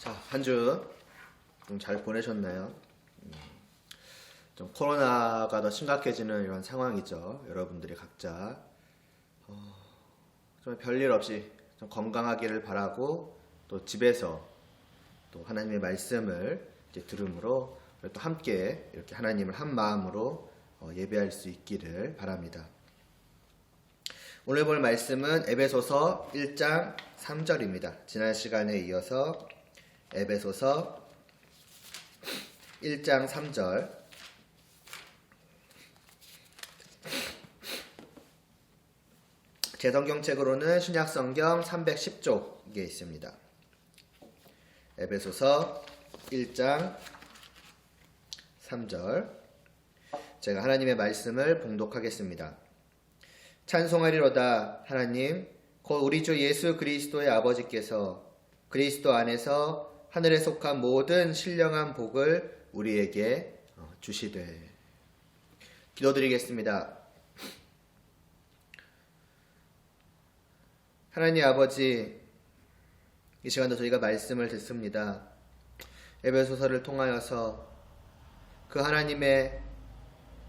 자, 한 주 좀 잘 보내셨나요? 좀 코로나가 더 심각해지는 이런 상황이죠. 여러분들이 각자 좀 별일 없이 좀 건강하기를 바라고, 또 집에서 또 하나님의 말씀을 이제 들음으로 또 함께 이렇게 하나님을 한 마음으로 예배할 수 있기를 바랍니다. 오늘 볼 말씀은 에베소서 1장 3절입니다. 지난 시간에 이어서 에베소서 1장 3절, 제 성경책으로는 신약성경 310쪽에 있습니다. 에베소서 1장 3절, 제가 하나님의 말씀을 봉독하겠습니다. 찬송하리로다. 하나님 곧 우리 주 예수 그리스도의 아버지께서 그리스도 안에서 하늘에 속한 모든 신령한 복을 우리에게 주시되. 기도드리겠습니다. 하나님 아버지, 이 시간도 저희가 말씀을 듣습니다. 에베소서를 통하여서 그 하나님의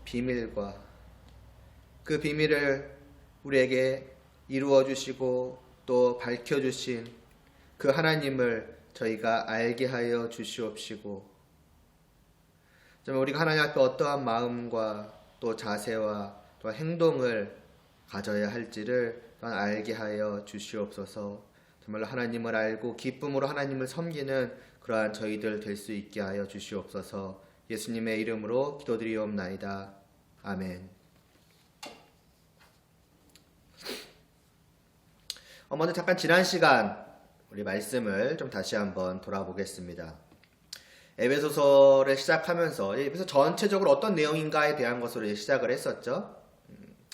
비밀과 그 비밀을 우리에게 이루어 주시고 또 밝혀 주신 그 하나님을 저희가 알게 하여 주시옵시고, 정말 우리가 하나님 앞에 어떠한 마음과 또 자세와 또 행동을 가져야 할지를 알게 하여 주시옵소서. 정말로 하나님을 알고 기쁨으로 하나님을 섬기는 그러한 저희들 될 수 있게 하여 주시옵소서. 예수님의 이름으로 기도드리옵나이다. 아멘. 먼저 잠깐 지난 시간 우리 말씀을 좀 다시 한번 돌아보겠습니다. 에베소서를 시작하면서 에베소 전체적으로 어떤 내용인가에 대한 것으로 시작을 했었죠.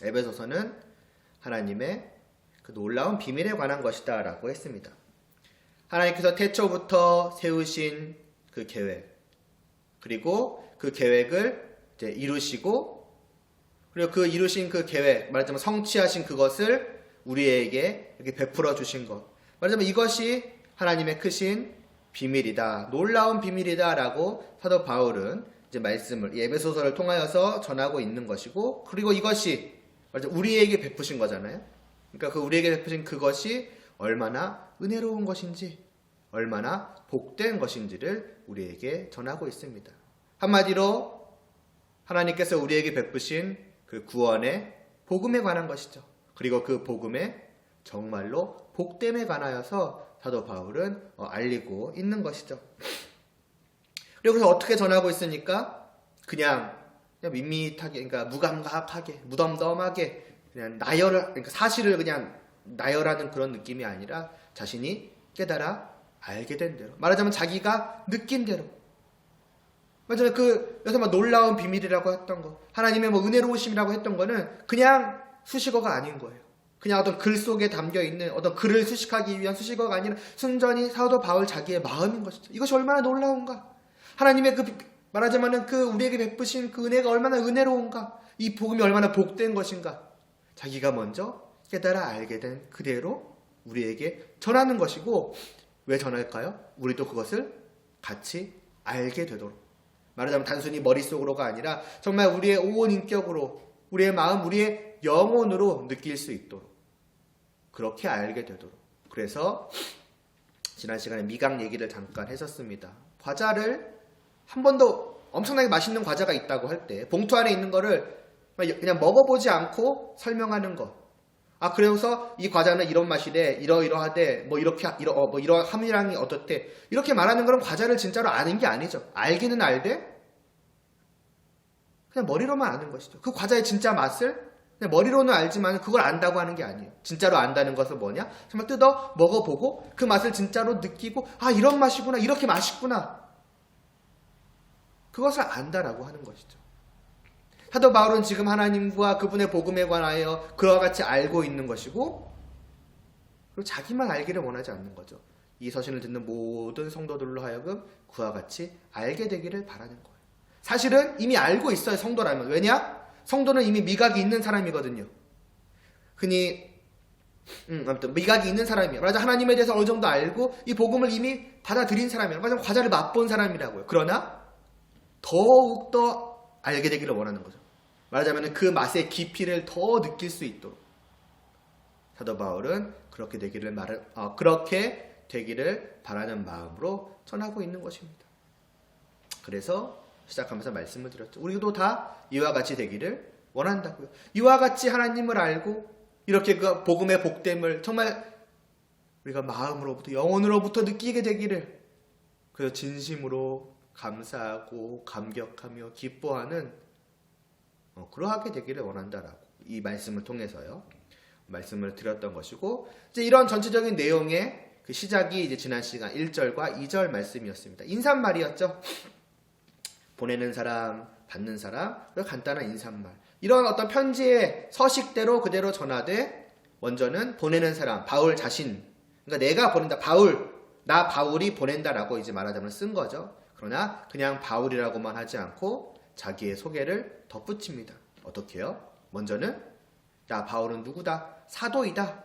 에베소서는 하나님의 그 놀라운 비밀에 관한 것이다 라고 했습니다. 하나님께서 태초부터 세우신 그 계획, 그리고 그 계획을 이제 이루시고, 그리고 그 이루신 그 계획, 말하자면 성취하신 그것을 우리에게 이렇게 베풀어 주신 것, 말하자면 이것이 하나님의 크신 비밀이다, 놀라운 비밀이다 라고 사도 바울은 이제 말씀을 이 에베소서를 통하여서 전하고 있는 것이고, 그리고 이것이 우리에게 베푸신 거잖아요. 그러니까 그 우리에게 베푸신 그것이 얼마나 은혜로운 것인지, 얼마나 복된 것인지를 우리에게 전하고 있습니다. 한마디로 하나님께서 우리에게 베푸신 그 구원의 복음에 관한 것이죠. 그리고 그 복음의 정말로 복됨에 관하여서 사도 바울은 알리고 있는 것이죠. 그리고 그래서 어떻게 전하고 있으니까 그냥 밋밋하게, 그러니까 무감각하게, 무덤덤하게 그냥 그러니까 사실을 그냥 나열하는 그런 느낌이 아니라 자신이 깨달아 알게 된 대로, 말하자면 자기가 느낀 대로, 말하자면 여기서 놀라운 비밀이라고 했던 거, 하나님의 은혜로우심이라고 했던 거는 그냥 수식어가 아닌 거예요. 그냥 어떤 글 속에 담겨있는 어떤 글을 수식하기 위한 수식어가 아니라 순전히 사도 바울 자기의 마음인 것이죠. 이것이 얼마나 놀라운가, 하나님의 말하자면 우리에게 베푸신 그 은혜가 얼마나 은혜로운가, 이 복음이 얼마나 복된 것인가, 자기가 먼저 깨달아 알게 된 그대로 우리에게 전하는 것이고, 왜 전할까요? 우리도 그것을 같이 알게 되도록, 말하자면 단순히 머릿속으로가 아니라 정말 우리의 온 인격으로, 우리의 마음, 우리의 영혼으로 느낄 수 있도록, 그렇게 알게 되도록. 그래서 지난 시간에 미각 얘기를 잠깐 했었습니다. 과자를 한 번도 엄청나게 맛있는 과자가 있다고 할 때 봉투 안에 있는 거를 그냥 먹어보지 않고 설명하는 것. 그래서 이 과자는 이런 맛이래, 이러이러하대, 이런 함유량이 어떻대, 이렇게 말하는 거는 과자를 진짜로 아는 게 아니죠. 알기는 알되 그냥 머리로만 아는 것이죠. 그 과자의 진짜 맛을 그냥 머리로는 알지만 그걸 안다고 하는 게 아니에요. 진짜로 안다는 것은 뭐냐? 정말 뜯어 먹어보고 그 맛을 진짜로 느끼고, 이런 맛이구나, 이렇게 맛있구나, 그것을 안다라고 하는 것이죠. 사도 바울은 지금 하나님과 그분의 복음에 관하여 그와 같이 알고 있는 것이고, 그리고 자기만 알기를 원하지 않는 거죠. 이 서신을 듣는 모든 성도들로 하여금 그와 같이 알게 되기를 바라는 거예요. 사실은 이미 알고 있어요, 성도라면. 왜냐? 성도는 이미 미각이 있는 사람이거든요. 흔히 아무튼 미각이 있는 사람이에요. 말하자면 하나님에 대해서 어느 정도 알고 이 복음을 이미 받아들인 사람이에요. 말하자면 과자를 맛본 사람이라고요. 그러나 더욱더 알게 되기를 원하는 거죠. 말하자면 그 맛의 깊이를 더 느낄 수 있도록 사도 바울은 그렇게 되기를 바라는 마음으로 전하고 있는 것입니다. 그래서 시작하면서 말씀을 드렸죠. 우리도 다 이와 같이 되기를 원한다고요. 이와 같이 하나님을 알고 이렇게 그 복음의 복됨을 정말 우리가 마음으로부터 영혼으로부터 느끼게 되기를, 그래서 진심으로 감사하고 감격하며 기뻐하는 그러하게 되기를 원한다라고 이 말씀을 통해서요 말씀을 드렸던 것이고, 이제 이런 전체적인 내용의 그 시작이 이제 지난 시간 1절과 2절 말씀이었습니다. 인사말이었죠. 보내는 사람, 받는 사람, 간단한 인사말. 이런 어떤 편지의 서식대로 그대로 전하되, 먼저는 보내는 사람, 바울 자신. 그러니까 내가 보낸다, 나 바울이 보낸다라고 이제 말하자면 쓴 거죠. 그러나 그냥 바울이라고만 하지 않고 자기의 소개를 덧붙입니다. 어떻게요? 먼저는 나 바울은 누구다? 사도이다.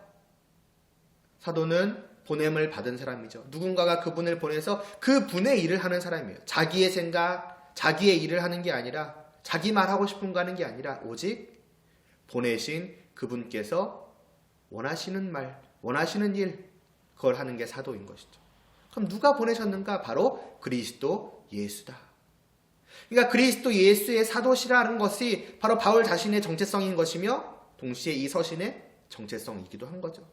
사도는 보냄을 받은 사람이죠. 누군가가 그분을 보내서 그분의 일을 하는 사람이에요. 자기의 생각, 자기의 일을 하는 게 아니라, 자기 말하고 싶은 거 하는 게 아니라 오직 보내신 그분께서 원하시는 말, 원하시는 일, 그걸 하는 게 사도인 것이죠. 그럼 누가 보내셨는가? 바로 그리스도 예수다. 그러니까 그리스도 예수의 사도시라는 것이 바로 바울 자신의 정체성인 것이며 동시에 이 서신의 정체성이기도 한 거죠.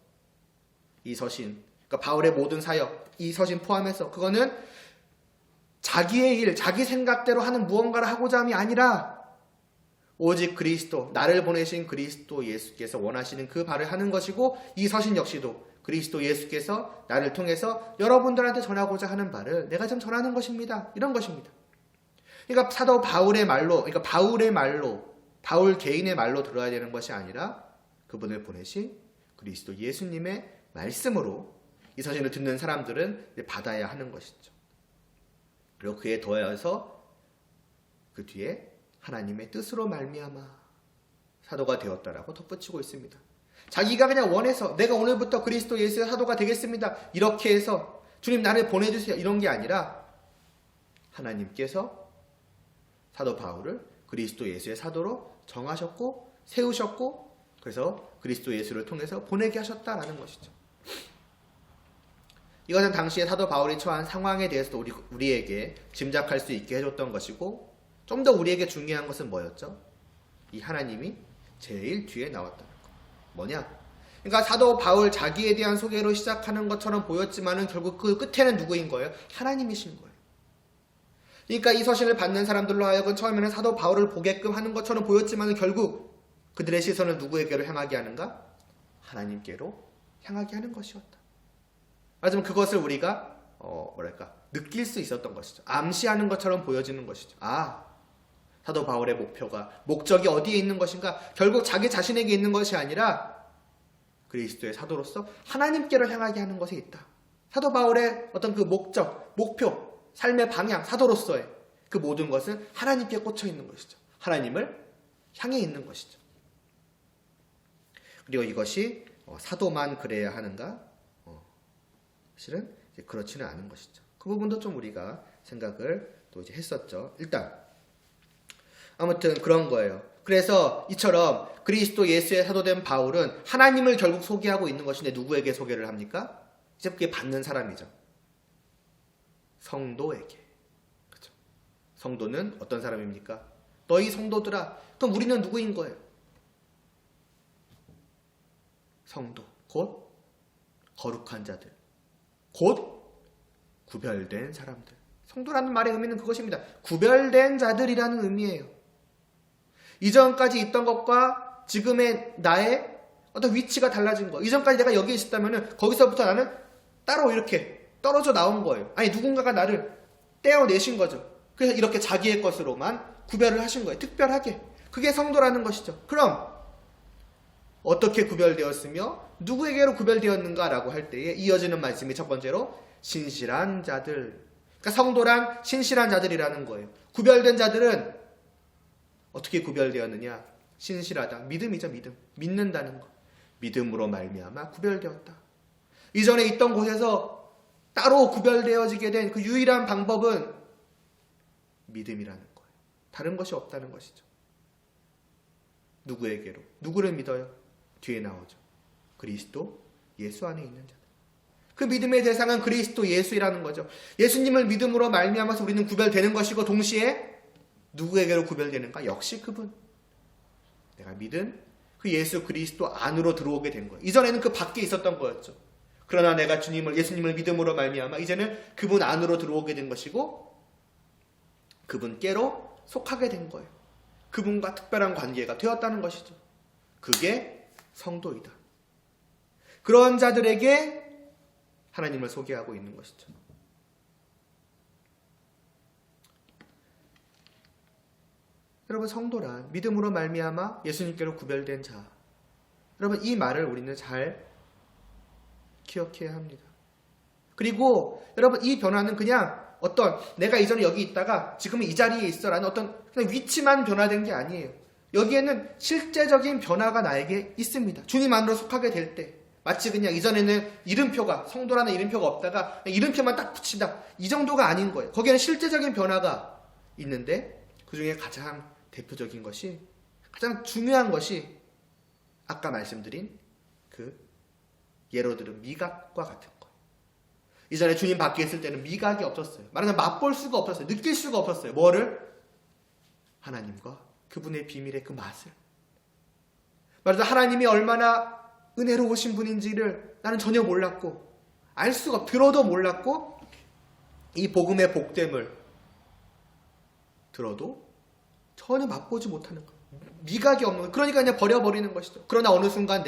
이 서신, 그러니까 바울의 모든 사역, 이 서신 포함해서 그거는 자기의 일, 자기 생각대로 하는 무언가를 하고자 함이 아니라 오직 그리스도, 나를 보내신 그리스도 예수께서 원하시는 그 바를 하는 것이고, 이 서신 역시도 그리스도 예수께서 나를 통해서 여러분들한테 전하고자 하는 바를 내가 좀 전하는 것입니다. 이런 것입니다. 그러니까 사도 바울의 말로, 바울 개인의 말로 들어야 되는 것이 아니라 그분을 보내신 그리스도 예수님의 말씀으로 이 서신을 듣는 사람들은 받아야 하는 것이죠. 그리고 그에 더해서 그 뒤에 하나님의 뜻으로 말미암아 사도가 되었다라고 덧붙이고 있습니다. 자기가 그냥 원해서 내가 오늘부터 그리스도 예수의 사도가 되겠습니다, 이렇게 해서 주님 나를 보내주세요, 이런 게 아니라 하나님께서 사도 바울을 그리스도 예수의 사도로 정하셨고 세우셨고, 그래서 그리스도 예수를 통해서 보내게 하셨다라는 것이죠. 이것은 당시에 사도 바울이 처한 상황에 대해서도 우리에게 짐작할 수 있게 해줬던 것이고, 좀 더 우리에게 중요한 것은 뭐였죠? 이 하나님이 제일 뒤에 나왔다는 것. 뭐냐? 그러니까 사도 바울 자기에 대한 소개로 시작하는 것처럼 보였지만은 결국 그 끝에는 누구인 거예요? 하나님이신 거예요. 그러니까 이 서신을 받는 사람들로 하여금 처음에는 사도 바울을 보게끔 하는 것처럼 보였지만은 결국 그들의 시선을 누구에게로 향하게 하는가? 하나님께로 향하게 하는 것이었다. 하지만 그것을 우리가 느낄 수 있었던 것이죠. 암시하는 것처럼 보여지는 것이죠. 사도 바울의 목적이 어디에 있는 것인가? 결국 자기 자신에게 있는 것이 아니라 그리스도의 사도로서 하나님께로 향하게 하는 것에 있다. 사도 바울의 어떤 그 목표, 삶의 방향, 사도로서의 그 모든 것은 하나님께 꽂혀 있는 것이죠. 하나님을 향해 있는 것이죠. 그리고 이것이 사도만 그래야 하는가? 사실은 그렇지는 않은 것이죠. 그 부분도 좀 우리가 생각을 또 이제 했었죠. 일단 아무튼 그런 거예요. 그래서 이처럼 그리스도 예수의 사도된 바울은 하나님을 결국 소개하고 있는 것인데 누구에게 소개를 합니까? 이제 그게 받는 사람이죠. 성도에게. 그렇죠? 성도는 어떤 사람입니까? 너희 성도들아. 그럼 우리는 누구인 거예요? 성도, 곧 거룩한 자들, 곧 구별된 사람들. 성도라는 말의 의미는 그것입니다. 구별된 자들이라는 의미예요. 이전까지 있던 것과 지금의 나의 어떤 위치가 달라진 거. 이전까지 내가 여기에 있었다면 거기서부터 나는 따로 이렇게 떨어져 나온 거예요. 아니, 누군가가 나를 떼어내신 거죠. 그래서 이렇게 자기의 것으로만 구별을 하신 거예요. 특별하게. 그게 성도라는 것이죠. 그럼 어떻게 구별되었으며 누구에게로 구별되었는가라고 할 때에 이어지는 말씀이 첫 번째로 신실한 자들. 그러니까 성도란 신실한 자들이라는 거예요. 구별된 자들은 어떻게 구별되었느냐? 신실하다. 믿음이죠, 믿음. 믿는다는 거. 믿음으로 말미암아 구별되었다. 이전에 있던 곳에서 따로 구별되어지게 된 그 유일한 방법은 믿음이라는 거예요. 다른 것이 없다는 것이죠. 누구에게로? 누구를 믿어요? 뒤에 나오죠. 그리스도 예수 안에 있는 자들. 그 믿음의 대상은 그리스도 예수이라는 거죠. 예수님을 믿음으로 말미암아서 우리는 구별되는 것이고 동시에 누구에게로 구별되는가? 역시 그분. 내가 믿은 그 예수 그리스도 안으로 들어오게 된 거예요. 이전에는 그 밖에 있었던 거였죠. 그러나 내가 예수님을 믿음으로 말미암아 이제는 그분 안으로 들어오게 된 것이고 그분께로 속하게 된 거예요. 그분과 특별한 관계가 되었다는 것이죠. 그게 성도이다. 그런 자들에게 하나님을 소개하고 있는 것이죠. 여러분, 성도란 믿음으로 말미암아 예수님께로 구별된 자. 여러분, 이 말을 우리는 잘 기억해야 합니다. 그리고 여러분, 이 변화는 그냥 어떤 내가 이전에 여기 있다가 지금은 이 자리에 있어라는 어떤 그냥 위치만 변화된 게 아니에요. 여기에는 실제적인 변화가 나에게 있습니다. 주님 안으로 속하게 될 때 마치 그냥 이전에는 이름표가 성도라는 이름표가 없다가 이름표만 딱 붙인다 이 정도가 아닌 거예요. 거기에는 실제적인 변화가 있는데 그 중에 가장 대표적인 것이 가장 중요한 것이 아까 말씀드린 그 예로 들은 미각과 같은 거예요. 이전에 주님 밖에 있을 때는 미각이 없었어요. 말하자면 맛볼 수가 없었어요. 느낄 수가 없었어요. 뭐를? 하나님과 그분의 비밀의 그 맛을. 말하자면 하나님이 얼마나 은혜로우신 분인지를 나는 전혀 몰랐고 알 수가 들어도 몰랐고 이 복음의 복됨을 들어도 전혀 맛보지 못하는 거예요. 미각이 없는 거예요. 그러니까 그냥 버려버리는 것이죠. 그러나 어느 순간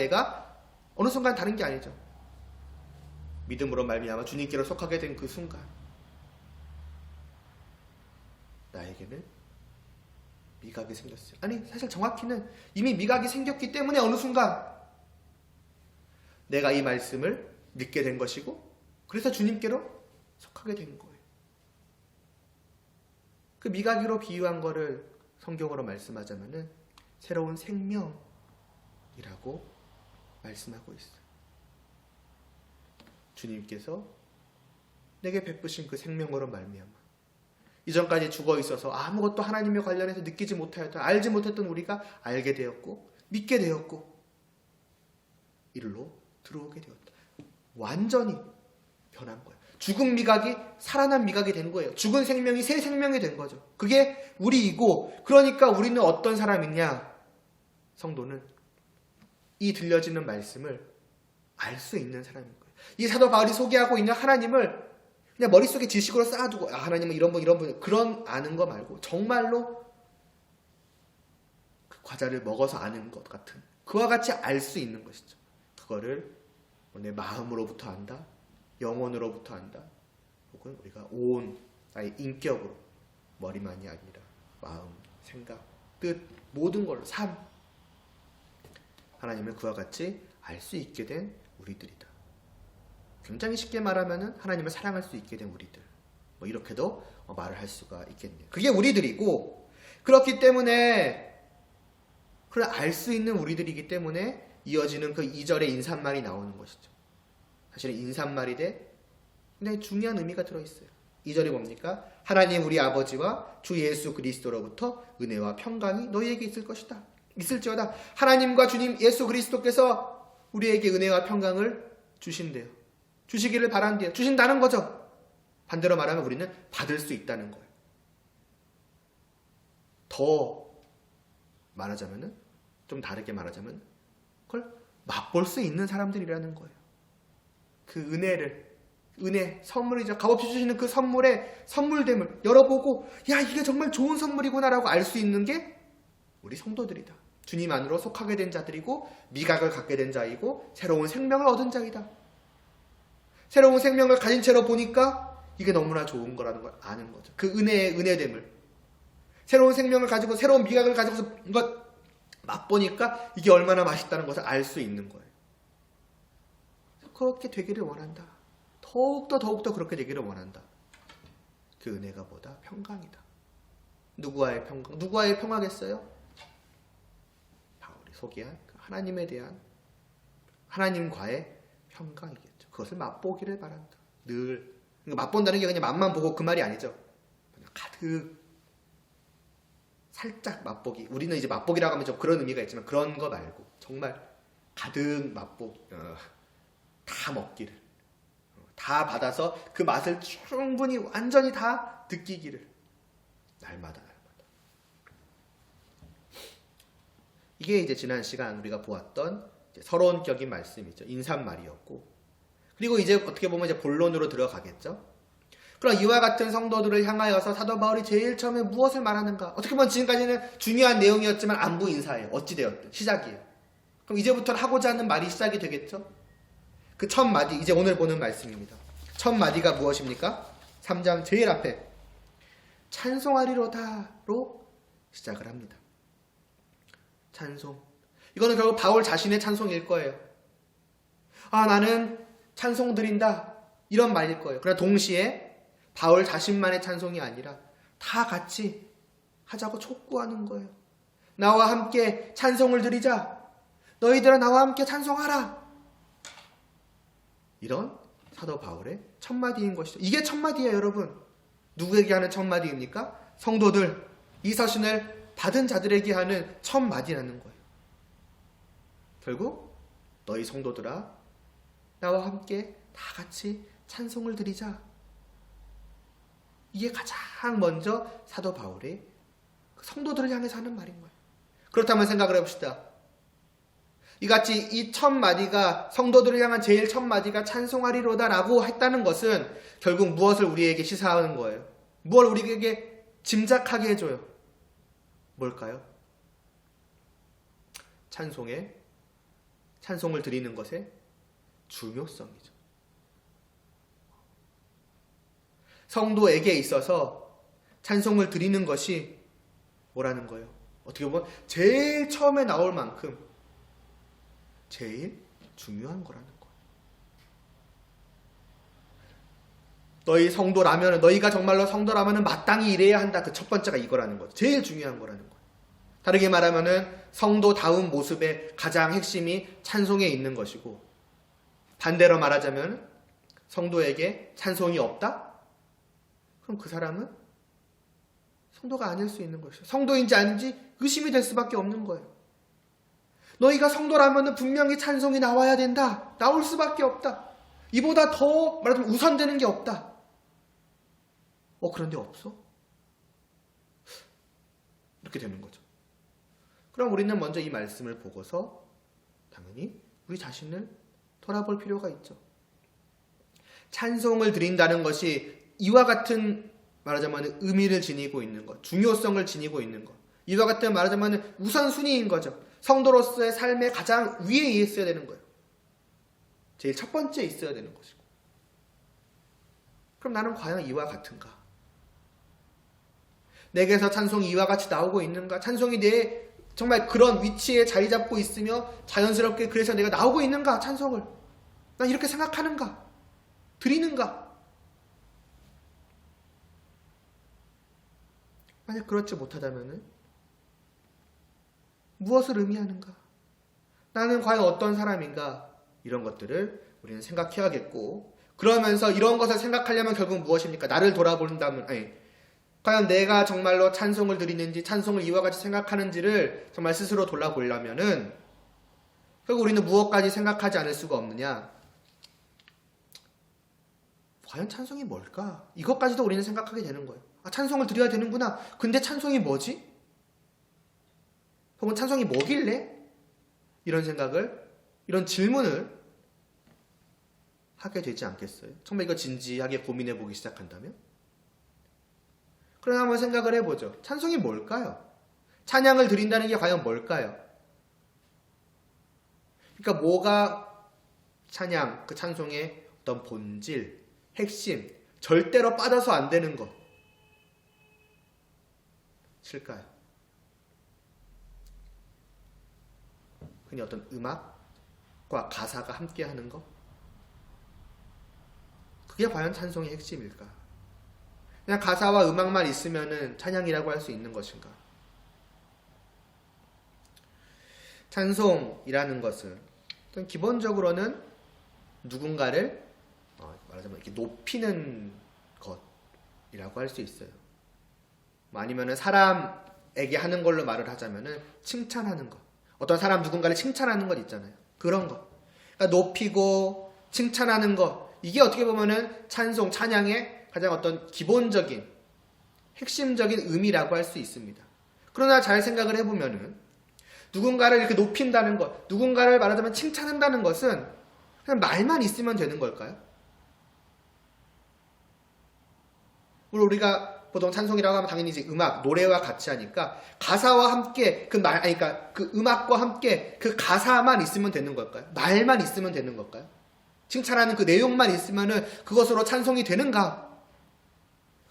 다른 게 아니죠. 믿음으로 말미암아 주님께로 속하게 된 그 순간 나에게는 미각이 생겼어요. 아니 사실 정확히는 이미 미각이 생겼기 때문에 어느 순간 내가 이 말씀을 믿게 된 것이고 그래서 주님께로 속하게 된 거예요. 그 미각으로 비유한 거를 성경으로 말씀하자면은 새로운 생명이라고 말씀하고 있어요. 주님께서 내게 베푸신 그 생명으로 말미암아 이전까지 죽어 있어서 아무것도 하나님에 관련해서 느끼지 못하였던 알지 못했던 우리가 알게 되었고 믿게 되었고 이리로 들어오게 되었다. 완전히 변한 거예요. 죽은 미각이 살아난 미각이 된 거예요. 죽은 생명이 새 생명이 된 거죠. 그게 우리이고 그러니까 우리는 어떤 사람이냐? 성도는 이 들려지는 말씀을 알 수 있는 사람인 거예요. 이 사도 바울이 소개하고 있는 하나님을 그냥 머릿속에 지식으로 쌓아두고 하나님은 이런 분 그런 아는 거 말고 정말로 그 과자를 먹어서 아는 것 같은 그와 같이 알 수 있는 것이죠. 그거를 내 마음으로부터 안다, 영혼으로부터 안다, 혹은 우리가 온 나의 인격으로 머리만이 아니라 마음, 생각, 뜻 모든 걸로 삶 하나님을 그와 같이 알 수 있게 된 우리들이다. 굉장히 쉽게 말하면은 하나님을 사랑할 수 있게 된 우리들. 뭐 이렇게도 말을 할 수가 있겠네요. 그게 우리들이고 그렇기 때문에 그걸 알 수 있는 우리들이기 때문에 이어지는 그 2절의 인사말이 나오는 것이죠. 사실은 인사말인데 굉장히 중요한 의미가 들어있어요. 2절이 뭡니까? 하나님 우리 아버지와 주 예수 그리스도로부터 은혜와 평강이 너희에게 있을 것이다. 있을지어다. 하나님과 주님 예수 그리스도께서 우리에게 은혜와 평강을 주신대요. 주시기를 바란대요. 주신다는 거죠. 반대로 말하면 우리는 받을 수 있다는 거예요. 더 말하자면은 좀 다르게 말하자면 그걸 맛볼 수 있는 사람들이라는 거예요. 그 은혜 선물이죠. 값없이 주시는 그 선물의 선물됨을 열어보고 야 이게 정말 좋은 선물이구나라고 알 수 있는 게 우리 성도들이다. 주님 안으로 속하게 된 자들이고 미각을 갖게 된 자이고 새로운 생명을 얻은 자이다. 새로운 생명을 가진 채로 보니까 이게 너무나 좋은 거라는 걸 아는 거죠. 그 은혜의 은혜됨을. 새로운 생명을 가지고 새로운 미각을 가지고서 이거 맛보니까 이게 얼마나 맛있다는 것을 알 수 있는 거예요. 그렇게 되기를 원한다. 더욱더 그렇게 되기를 원한다. 그 은혜가 뭐다? 평강이다. 누구와의 평강? 누구와의 평화겠어요? 바울이 소개한 하나님에 대한 하나님과의 평강이겠죠. 그것을 맛보기를 바란다. 늘. 그러니까 맛본다는 게 그냥 맛만 보고 그 말이 아니죠. 가득 살짝 맛보기. 우리는 이제 맛보기라고 하면 좀 그런 의미가 있지만 그런 거 말고 정말 가득 맛보기. 다 먹기를. 다 받아서 그 맛을 충분히 완전히 다 느끼기를. 날마다. 이게 이제 지난 시간 우리가 보았던 서론격인 말씀이죠. 인사말이었고. 그리고 이제 어떻게 보면 이제 본론으로 들어가겠죠. 그럼 이와 같은 성도들을 향하여서 사도 바울이 제일 처음에 무엇을 말하는가? 어떻게 보면 지금까지는 중요한 내용이었지만 안부 인사예요. 어찌되었든 시작이에요. 그럼 이제부터는 하고자 하는 말이 시작이 되겠죠. 그 첫 마디, 이제 오늘 보는 말씀입니다. 첫 마디가 무엇입니까? 3장 제일 앞에 찬송하리로다로 시작을 합니다. 찬송. 이거는 결국 바울 자신의 찬송일 거예요. 나는 찬송 드린다. 이런 말일 거예요. 그러나 동시에 바울 자신만의 찬송이 아니라 다 같이 하자고 촉구하는 거예요. 나와 함께 찬송을 드리자. 너희들아 나와 함께 찬송하라. 이런 사도 바울의 첫 마디인 것이죠. 이게 첫 마디예요, 여러분. 누구에게 하는 첫 마디입니까? 성도들, 이 서신을 받은 자들에게 하는 첫 마디라는 거예요. 결국 너희 성도들아 나와 함께 다 같이 찬송을 드리자. 이게 가장 먼저 사도 바울이 성도들을 향해서 하는 말인 거예요. 그렇다면 생각을 해봅시다. 이같이 이 첫 마디가 성도들을 향한 제일 첫 마디가 찬송하리로다라고 했다는 것은 결국 무엇을 우리에게 시사하는 거예요? 무엇을 우리에게 짐작하게 해줘요? 뭘까요? 찬송을 드리는 것의 중요성이죠. 성도에게 있어서 찬송을 드리는 것이 뭐라는 거예요? 어떻게 보면 제일 처음에 나올 만큼 제일 중요한 거라는 거예요. 너희가 정말로 성도라면 마땅히 이래야 한다. 그 첫 번째가 이거라는 거죠. 제일 중요한 거라는 거예요. 다르게 말하면은 성도다운 모습의 가장 핵심이 찬송에 있는 것이고, 반대로 말하자면 성도에게 찬송이 없다? 그럼 그 사람은 성도가 아닐 수 있는 것이죠. 성도인지 아닌지 의심이 될 수밖에 없는 거예요. 너희가 성도라면 분명히 찬송이 나와야 된다. 나올 수밖에 없다. 이보다 더 말하자면 우선되는 게 없다. 그런데 없어? 이렇게 되는 거죠. 그럼 우리는 먼저 이 말씀을 보고서 당연히 우리 자신을 돌아볼 필요가 있죠. 찬송을 드린다는 것이 이와 같은 말하자면 의미를 지니고 있는 것, 중요성을 지니고 있는 것, 이와 같은 말하자면 우선순위인 거죠. 성도로서의 삶의 가장 위에 있어야 되는 거예요. 제일 첫 번째 있어야 되는 것이고. 그럼 나는 과연 이와 같은가? 내게서 찬송이 이와 같이 나오고 있는가? 찬송이 내 정말 그런 위치에 자리 잡고 있으며 자연스럽게 그래서 내가 나오고 있는가? 찬송을. 난 이렇게 생각하는가? 드리는가? 만약 그렇지 못하다면 무엇을 의미하는가? 나는 과연 어떤 사람인가? 이런 것들을 우리는 생각해야겠고, 그러면서 이런 것을 생각하려면 결국 무엇입니까? 나를 돌아본다면, 과연 내가 정말로 찬송을 드리는지, 찬송을 이와 같이 생각하는지를 정말 스스로 돌아보려면은 결국 우리는 무엇까지 생각하지 않을 수가 없느냐? 과연 찬송이 뭘까? 이것까지도 우리는 생각하게 되는 거예요. 찬송을 드려야 되는구나. 근데 찬송이 뭐지? 혹은 찬송이 뭐길래? 이런 생각을, 이런 질문을 하게 되지 않겠어요? 정말 이거 진지하게 고민해 보기 시작한다면? 그러나 한번 생각을 해보죠. 찬송이 뭘까요? 찬양을 드린다는 게 과연 뭘까요? 그러니까 뭐가 찬양, 그 찬송의 어떤 본질, 핵심, 절대로 빠져서 안 되는 것일까요? 그냥 어떤 음악과 가사가 함께하는 것? 그게 과연 찬송의 핵심일까? 그냥 가사와 음악만 있으면은 찬양이라고 할 수 있는 것인가? 찬송이라는 것은 어떤 기본적으로는 누군가를 말하자면 이렇게 높이는 것이라고 할 수 있어요. 뭐 아니면은 사람에게 하는 걸로 말을 하자면은 칭찬하는 것. 어떤 사람 누군가를 칭찬하는 것 있잖아요. 그런 것. 그러니까 높이고 칭찬하는 것. 이게 어떻게 보면은 찬송, 찬양의 가장 어떤 기본적인 핵심적인 의미라고 할 수 있습니다. 그러나 잘 생각을 해보면은 누군가를 이렇게 높인다는 것, 누군가를 말하자면 칭찬한다는 것은 그냥 말만 있으면 되는 걸까요? 물론 우리가 보통 찬송이라고 하면 당연히 이제 음악, 노래와 같이 하니까 가사와 함께 그러니까 그 음악과 함께 그 가사만 있으면 되는 걸까요? 말만 있으면 되는 걸까요? 칭찬하는 그 내용만 있으면은 그것으로 찬송이 되는가?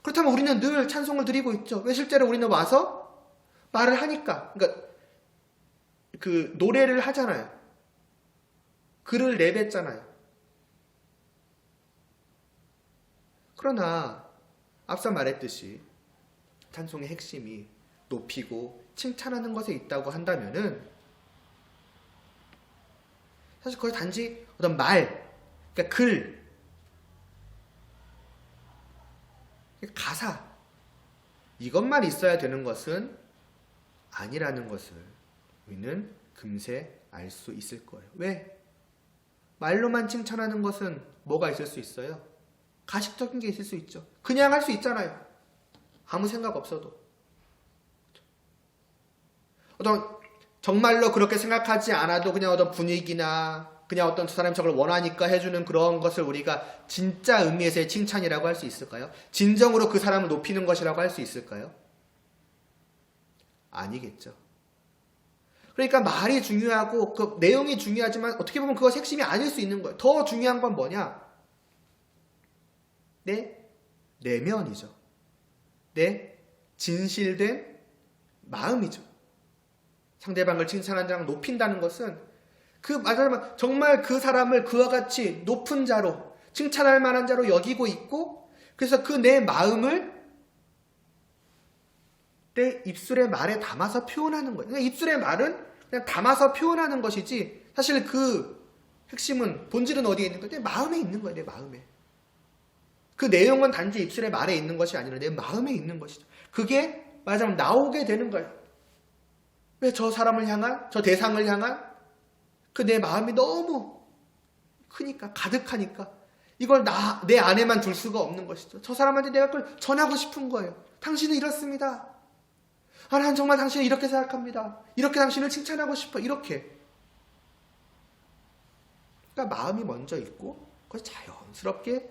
그렇다면 우리는 늘 찬송을 드리고 있죠. 왜 실제로 우리는 와서 말을 하니까. 그러니까 그 노래를 하잖아요. 글을 내뱉잖아요. 그러나 앞서 말했듯이 찬송의 핵심이 높이고 칭찬하는 것에 있다고 한다면은 사실 그걸 단지 어떤 말, 그러니까 글, 가사 이것만 있어야 되는 것은 아니라는 것을 우리는 금세 알 수 있을 거예요. 왜? 말로만 칭찬하는 것은 뭐가 있을 수 있어요? 가식적인 게 있을 수 있죠. 그냥 할 수 있잖아요. 아무 생각 없어도. 어떤 정말로 그렇게 생각하지 않아도 그냥 어떤 분위기나 그냥 어떤 저 사람이 저걸 원하니까 해주는 그런 것을 우리가 진짜 의미에서의 칭찬이라고 할 수 있을까요? 진정으로 그 사람을 높이는 것이라고 할 수 있을까요? 아니겠죠. 그러니까 말이 중요하고 그 내용이 중요하지만 어떻게 보면 그것이 핵심이 아닐 수 있는 거예요. 더 중요한 건 뭐냐? 내 내면이죠. 내 진실된 마음이죠. 상대방을 칭찬한다는 높인다는 것은 말하자면 정말 그 사람을 그와 같이 높은 자로 칭찬할 만한 자로 여기고 있고 그래서 그 내 마음을 내 입술의 말에 담아서 표현하는 거예요. 그냥 입술의 말은 그냥 담아서 표현하는 것이지 사실 그 핵심은 본질은 어디에 있는 거예요? 내 마음에 있는 거예요. 내 마음에. 그 내용은 단지 입술의 말에 있는 것이 아니라 내 마음에 있는 것이죠. 그게 말하자면 나오게 되는 거예요. 왜 저 사람을 향한 저 대상을 향한 그 내 마음이 너무 크니까 가득하니까 이걸 내 안에만 둘 수가 없는 것이죠. 저 사람한테 내가 그걸 전하고 싶은 거예요. 당신은 이렇습니다. 난 정말 당신을 이렇게 생각합니다. 이렇게 당신을 칭찬하고 싶어. 이렇게. 그러니까 마음이 먼저 있고 그걸 자연스럽게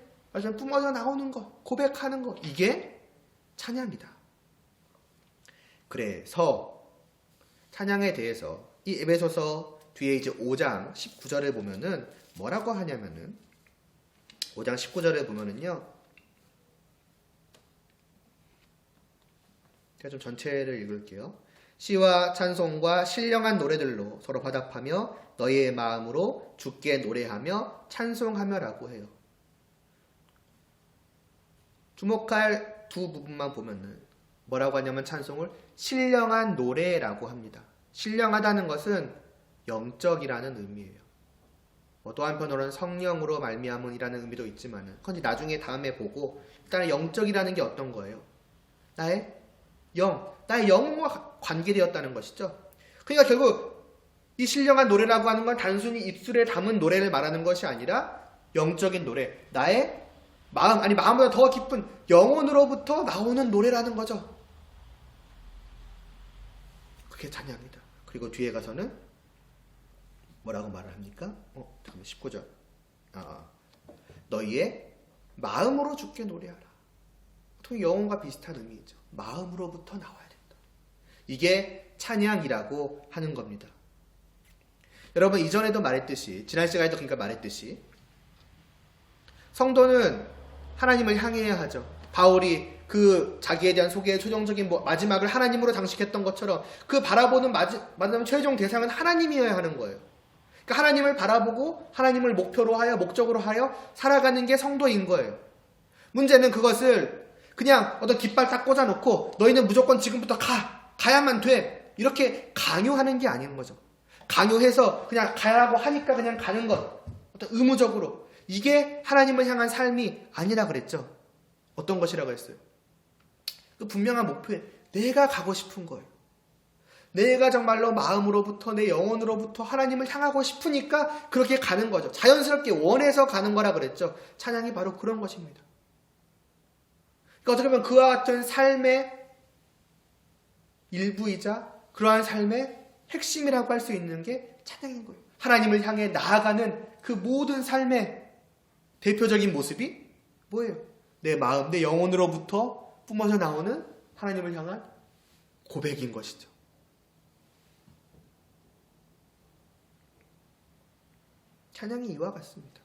뿜어져 나오는 거, 고백하는 거. 이게 찬양이다. 그래서 찬양에 대해서 이 에베소서 뒤에 이제 5장 19절을 보면은 뭐라고 하냐면은 5장 19절을 보면은요. 제가 좀 전체를 읽을게요. 시와 찬송과 신령한 노래들로 서로 화답하며 너희의 마음으로 주께 노래하며 찬송하며라고 해요. 주목할 두 부분만 보면은 뭐라고 하냐면 찬송을 신령한 노래라고 합니다. 신령하다는 것은 영적이라는 의미예요. 또 한편으로는 성령으로 말미암은이라는 의미도 있지만은 그건 나중에 다음에 보고 일단 영적이라는 게 어떤 거예요? 나의 영과 관계되었다는 것이죠. 그러니까 결국 이 신령한 노래라고 하는 건 단순히 입술에 담은 노래를 말하는 것이 아니라 영적인 노래, 나의 마음, 아니 마음보다 더 깊은 영혼으로부터 나오는 노래라는 거죠. 그게 찬양이다. 그리고 뒤에 가서는 뭐라고 말을 합니까? 잠깐만 19절. 너희의 마음으로 주께 노래하라. 보통 영혼과 비슷한 의미죠. 마음으로부터 나와야 된다. 이게 찬양이라고 하는 겁니다. 여러분 이전에도 말했듯이 지난 시간에도 그러니까 말했듯이 성도는 하나님을 향해야 하죠. 바울이 그 자기에 대한 소개의 최종적인 마지막을 하나님으로 장식했던 것처럼 그 바라보는 마지막 최종 대상은 하나님이어야 하는 거예요. 그러니까 하나님을 바라보고 하나님을 목표로 하여 목적으로 하여 살아가는 게 성도인 거예요. 문제는 그것을 그냥 어떤 깃발 딱 꽂아놓고 너희는 무조건 지금부터 가야만 돼 이렇게 강요하는 게 아닌 거죠. 강요해서 그냥 가라고 하니까 그냥 가는 것, 어떤 의무적으로, 이게 하나님을 향한 삶이 아니라 그랬죠. 어떤 것이라고 했어요? 그 분명한 목표에 내가 가고 싶은 거예요. 내가 정말로 마음으로부터 내 영혼으로부터 하나님을 향하고 싶으니까 그렇게 가는 거죠. 자연스럽게 원해서 가는 거라 그랬죠. 찬양이 바로 그런 것입니다. 그러니까 어떻게 보면 그와 같은 삶의 일부이자 그러한 삶의 핵심이라고 할 수 있는 게 찬양인 거예요. 하나님을 향해 나아가는 그 모든 삶의 대표적인 모습이 뭐예요? 내 마음, 내 영혼으로부터 뿜어져 나오는 하나님을 향한 고백인 것이죠. 찬양이 이와 같습니다.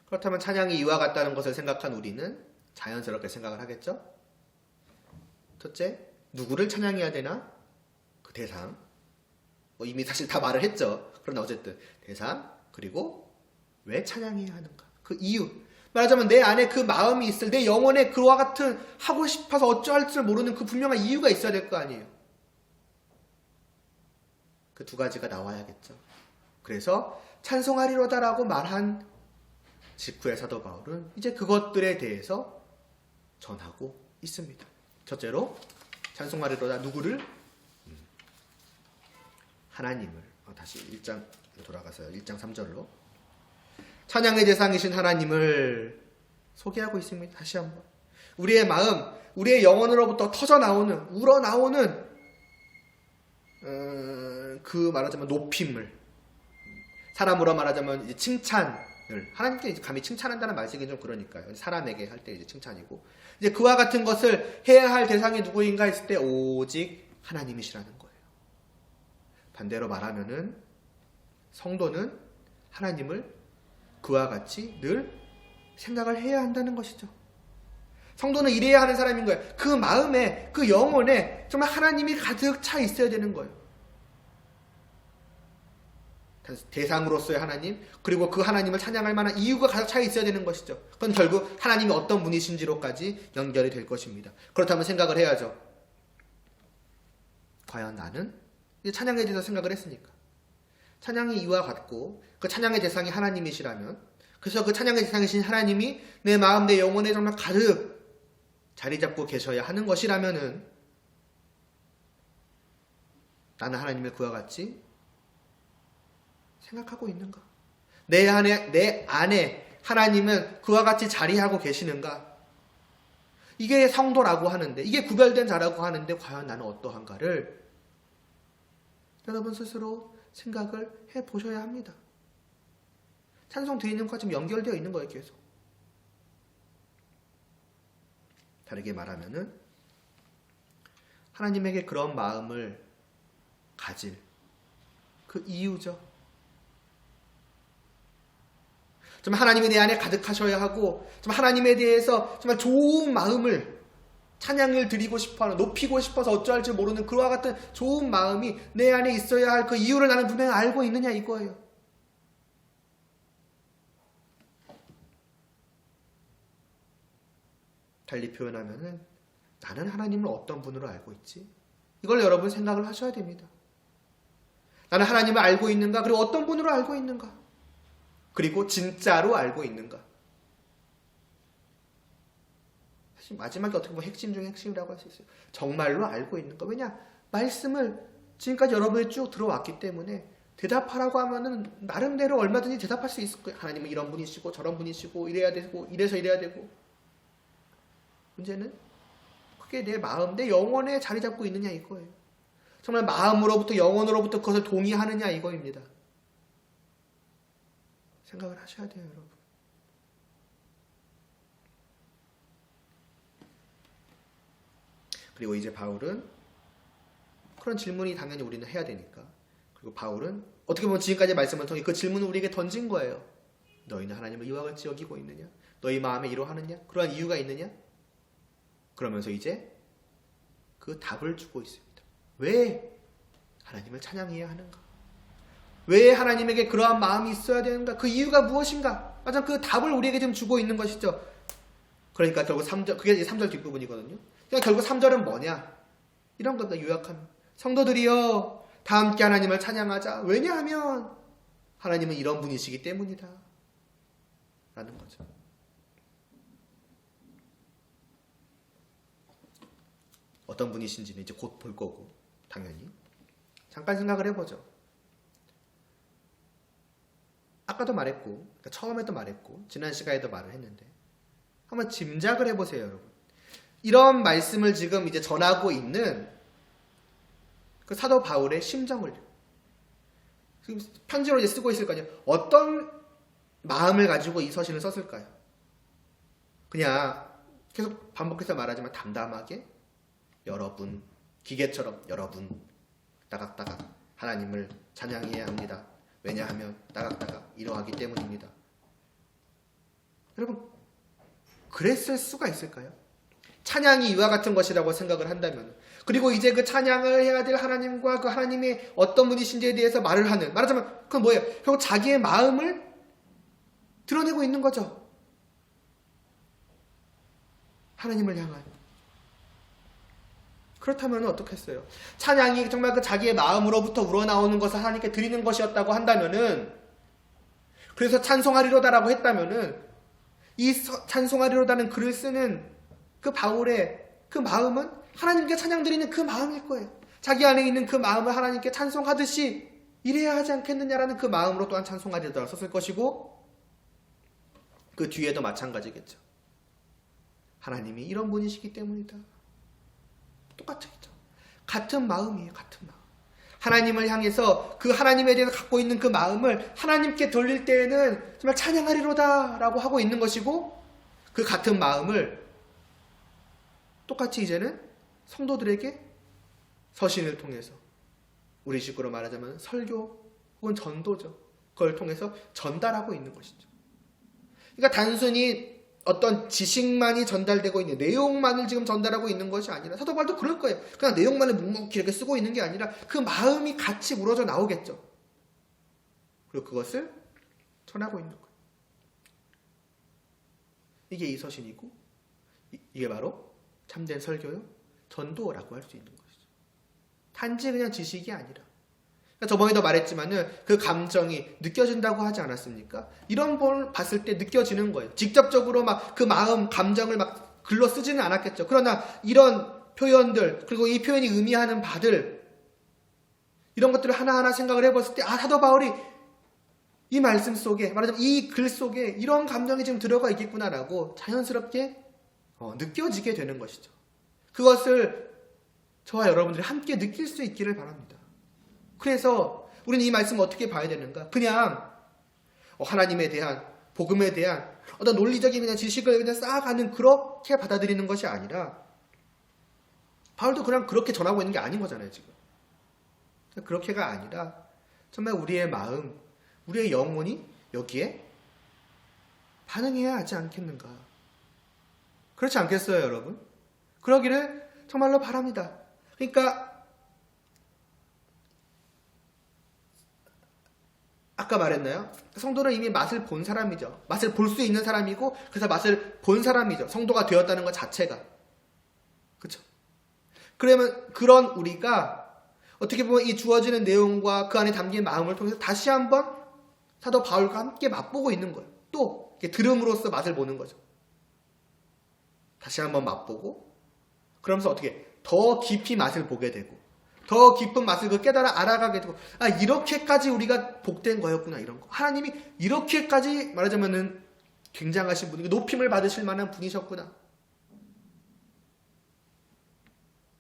그렇다면 찬양이 이와 같다는 것을 생각한 우리는 자연스럽게 생각을 하겠죠? 첫째, 누구를 찬양해야 되나? 그 대상. 이미 사실 다 말을 했죠. 그러나 어쨌든 대상, 그리고 왜 찬양해야 하는가? 그 이유. 말하자면 내 안에 그 마음이 있을, 내 영혼에 그와 같은 하고 싶어서 어찌할 줄 모르는 그 분명한 이유가 있어야 될 거 아니에요. 그 두 가지가 나와야겠죠. 그래서 찬송하리로다라고 말한 직후에 사도 바울은 이제 그것들에 대해서 전하고 있습니다. 첫째로 찬송하리로다 누구를? 하나님을. 다시 1장 돌아가서요. 1장 3절로 찬양의 대상이신 하나님을 소개하고 있습니다. 다시 한번 우리의 마음, 우리의 영혼으로부터 터져 나오는, 우러나오는 그 말하자면 높임을, 사람으로 말하자면 이제 칭찬을, 하나님께 이제 감히 칭찬한다는 말 쓰기 좀 그러니까요. 사람에게 할 때 이제 칭찬이고, 이제 그와 같은 것을 해야 할 대상이 누구인가 했을 때 오직 하나님이시라는 거예요. 반대로 말하면은 성도는 하나님을 그와 같이 늘 생각을 해야 한다는 것이죠. 성도는 이래야 하는 사람인 거예요. 그 마음에, 그 영혼에 정말 하나님이 가득 차 있어야 되는 거예요. 대상으로서의 하나님, 그리고 그 하나님을 찬양할 만한 이유가 가득 차 있어야 되는 것이죠. 그건 결국 하나님이 어떤 분이신지로까지 연결이 될 것입니다. 그렇다면 생각을 해야죠. 과연 나는? 이제 찬양에 대해서 생각을 했으니까. 찬양이 이와 같고 그 찬양의 대상이 하나님이시라면, 그래서 그 찬양의 대상이신 하나님이 내 마음, 내 영혼에 정말 가득 자리 잡고 계셔야 하는 것이라면은 나는 하나님을 그와 같이 생각하고 있는가? 내 안에 하나님은 그와 같이 자리하고 계시는가? 이게 성도라고 하는데, 이게 구별된 자라고 하는데 과연 나는 어떠한가를 여러분 스스로 생각을 해보셔야 합니다. 찬송 드리는 것과 지금 연결되어 있는 거예요, 계속. 다르게 말하면은 하나님에게 그런 마음을 가질 그 이유죠. 정말 하나님이 내 안에 가득하셔야 하고, 정말 하나님에 대해서 정말 좋은 마음을, 찬양을 드리고 싶어하는, 높이고 싶어서 어찌할 줄 모르는 그와 같은 좋은 마음이 내 안에 있어야 할 그 이유를 나는 분명히 알고 있느냐 이거예요. 달리 표현하면은 나는 하나님을 어떤 분으로 알고 있지? 이걸 여러분 생각을 하셔야 됩니다. 나는 하나님을 알고 있는가? 그리고 어떤 분으로 알고 있는가? 그리고 진짜로 알고 있는가? 사실 마지막에 어떻게 보면 핵심 중에 핵심이라고 할 수 있어요. 정말로 알고 있는가? 왜냐? 말씀을 지금까지 여러분이 쭉 들어왔기 때문에 대답하라고 하면은 나름대로 얼마든지 대답할 수 있을 거예요. 하나님은 이런 분이시고 저런 분이시고 이래야 되고 이래서 이래야 되고. 문제는 그게 내 마음, 내 영혼에 자리 잡고 있느냐 이거예요. 정말 마음으로부터 영혼으로부터 그것을 동의하느냐 이거입니다. 생각을 하셔야 돼요, 여러분. 그리고 이제 바울은 그런 질문이 당연히 우리는 해야 되니까. 그리고 바울은 어떻게 보면 지금까지 말씀을 통해 그 질문을 우리에게 던진 거예요. 너희는 하나님을 이와 같이 여기고 있느냐? 너희 마음에 이러하느냐? 그러한 이유가 있느냐? 그러면서 이제 그 답을 주고 있습니다. 왜 하나님을 찬양해야 하는가? 왜 하나님에게 그러한 마음이 있어야 되는가? 그 이유가 무엇인가? 맞아, 그 답을 우리에게 지금 주고 있는 것이죠. 그러니까 결국 3절, 그게 이제 3절 뒷부분이거든요. 그러니까 결국 3절은 뭐냐? 이런 겁니다. 요약하면. 성도들이여, 다 함께 하나님을 찬양하자. 왜냐하면 하나님은 이런 분이시기 때문이다. 라는 거죠. 어떤 분이신지는 이제 곧 볼 거고, 당연히. 잠깐 생각을 해보죠. 아까도 말했고, 그러니까 처음에도 말했고, 지난 시간에도 말을 했는데, 한번 짐작을 해보세요, 여러분. 이런 말씀을 지금 이제 전하고 있는 그 사도 바울의 심정을 편지로 이제 쓰고 있을 거 아니에요. 어떤 마음을 가지고 이 서신을 썼을까요? 그냥 계속 반복해서 말하지만 담담하게 여러분, 기계처럼 여러분, 따각따각 하나님을 찬양해야 합니다. 왜냐하면 따각따각 이러하기 때문입니다. 여러분, 그랬을 수가 있을까요? 찬양이 이와 같은 것이라고 생각을 한다면, 그리고 이제 그 찬양을 해야 될 하나님과 그 하나님의 어떤 분이신지에 대해서 말하자면 그건 뭐예요? 결국 자기의 마음을 드러내고 있는 거죠. 하나님을 향한. 그렇다면 어떻겠어요? 찬양이 정말 그 자기의 마음으로부터 우러나오는 것을 하나님께 드리는 것이었다고 한다면은, 그래서 찬송하리로다라고 했다면은, 이 찬송하리로다는 글을 쓰는 그 바울의 그 마음은 하나님께 찬양드리는 그 마음일 거예요. 자기 안에 있는 그 마음을 하나님께 찬송하듯이 이래야 하지 않겠느냐라는 그 마음으로 또한 찬송하리로다를 썼을 것이고, 그 뒤에도 마찬가지겠죠. 하나님이 이런 분이시기 때문이다. 똑같죠. 같은 마음이에요. 같은 마음. 하나님을 향해서 그 하나님에 대해서 갖고 있는 그 마음을 하나님께 돌릴 때에는 정말 찬양하리로다 라고 하고 있는 것이고, 그 같은 마음을 똑같이 이제는 성도들에게 서신을 통해서, 우리 식구로 말하자면 설교 혹은 전도죠. 그걸 통해서 전달하고 있는 것이죠. 그러니까 단순히 어떤 지식만이 전달되고 있는, 내용만을 지금 전달하고 있는 것이 아니라, 사도 바울도 그럴 거예요. 그냥 내용만을 묵묵히 이렇게 쓰고 있는 게 아니라 그 마음이 같이 우러져 나오겠죠. 그리고 그것을 전하고 있는 거예요. 이게 이 서신이고, 이게 바로 참된 설교요, 전도라고 할 수 있는 것이죠. 단지 그냥 지식이 아니라, 저번에도 말했지만은 그 감정이 느껴진다고 하지 않았습니까? 이런 걸 봤을 때 느껴지는 거예요. 직접적으로 막 그 마음, 감정을 막 글로 쓰지는 않았겠죠. 그러나 이런 표현들, 그리고 이 표현이 의미하는 바들, 이런 것들을 하나하나 생각을 해봤을 때, 사도 바울이 이 말씀 속에, 말하자면 이 글 속에 이런 감정이 지금 들어가 있겠구나라고 자연스럽게 느껴지게 되는 것이죠. 그것을 저와 여러분들이 함께 느낄 수 있기를 바랍니다. 그래서 우리는 이 말씀을 어떻게 봐야 되는가? 그냥 하나님에 대한, 복음에 대한 어떤 논리적인 그냥 지식을 그냥 쌓아가는, 그렇게 받아들이는 것이 아니라, 바울도 그냥 그렇게 전하고 있는 게 아닌 거잖아요, 지금. 그렇게가 아니라 정말 우리의 마음, 우리의 영혼이 여기에 반응해야 하지 않겠는가? 그렇지 않겠어요, 여러분? 그러기를 정말로 바랍니다. 그러니까 아까 말했나요? 성도는 이미 맛을 본 사람이죠. 맛을 볼 수 있는 사람이고, 그래서 맛을 본 사람이죠. 성도가 되었다는 것 자체가. 그렇죠? 그러면 그런 우리가 어떻게 보면 이 주어지는 내용과 그 안에 담긴 마음을 통해서 다시 한번 사도 바울과 함께 맛보고 있는 거예요. 또 이렇게 들음으로써 맛을 보는 거죠. 다시 한번 맛보고, 그러면서 어떻게 더 깊이 맛을 보게 되고, 더 깊은 맛을 깨달아 알아가게 되고, 이렇게까지 우리가 복된 거였구나, 이런 거. 하나님이 이렇게까지 말하자면은 굉장하신 분이고 높임을 받으실 만한 분이셨구나.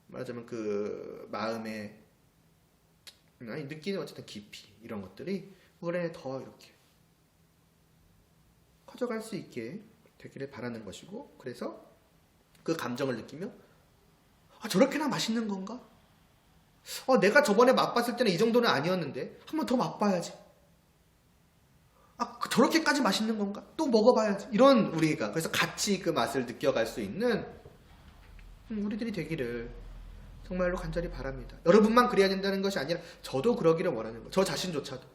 말하자면 그 마음에 느끼는 어쨌든 깊이, 이런 것들이 우리 안에 더 이렇게 커져갈 수 있게 되기를 바라는 것이고, 그래서 그 감정을 느끼며 저렇게나 맛있는 건가? 내가 저번에 맛봤을 때는 이 정도는 아니었는데 한 번 더 맛봐야지. 저렇게까지 맛있는 건가? 또 먹어봐야지. 이런 우리가, 그래서 같이 그 맛을 느껴갈 수 있는 우리들이 되기를 정말로 간절히 바랍니다. 여러분만 그래야 된다는 것이 아니라 저도 그러기를 원하는 거예요. 저 자신조차도.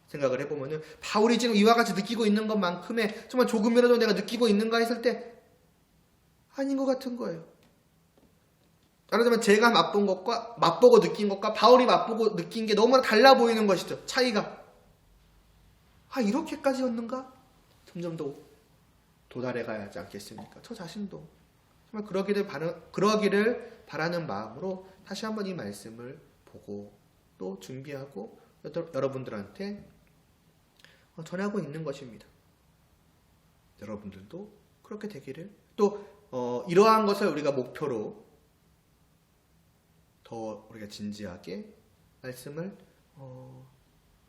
생각을 해보면은 바울이 지금 이와 같이 느끼고 있는 것만큼의 정말 조금이라도 내가 느끼고 있는가 했을 때 아닌 것 같은 거예요. 말하자면 제가 맛본 것과 맛보고 느낀 것과 바울이 맛보고 느낀 게 너무나 달라 보이는 것이죠. 차이가. 이렇게까지였는가? 점점 더 도달해 가야 하지 않겠습니까? 저 자신도 정말 그러기를 바라는 마음으로 다시 한번 이 말씀을 보고 또 준비하고 여러분들한테 전하고 있는 것입니다. 여러분들도 그렇게 되기를 또 이러한 것을 우리가 목표로 더 우리가 진지하게 말씀을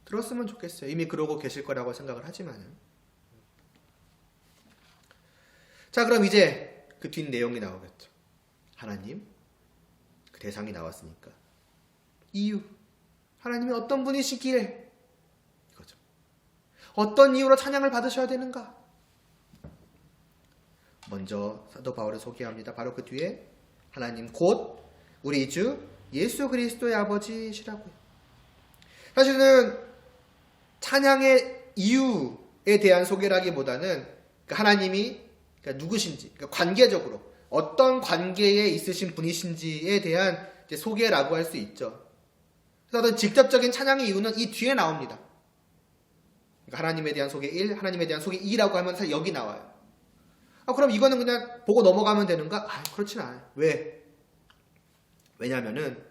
들었으면 좋겠어요. 이미 그러고 계실 거라고 생각을 하지만은. 자, 그럼 이제 그 뒷 내용이 나오겠죠. 하나님, 그 대상이 나왔으니까. 이유. 하나님이 어떤 분이시기에 이거죠. 어떤 이유로 찬양을 받으셔야 되는가? 먼저 사도 바울을 소개합니다. 바로 그 뒤에 하나님 곧 우리 주 예수 그리스도의 아버지시라고요. 사실은 찬양의 이유에 대한 소개라기보다는 하나님이 누구신지, 관계적으로 어떤 관계에 있으신 분이신지에 대한 소개라고 할 수 있죠. 그래서 직접적인 찬양의 이유는 이 뒤에 나옵니다. 하나님에 대한 소개 1, 하나님에 대한 소개 2라고 하면 사실 여기 나와요. 그럼 이거는 그냥 보고 넘어가면 되는가? 그렇진 않아요. 왜? 왜냐하면은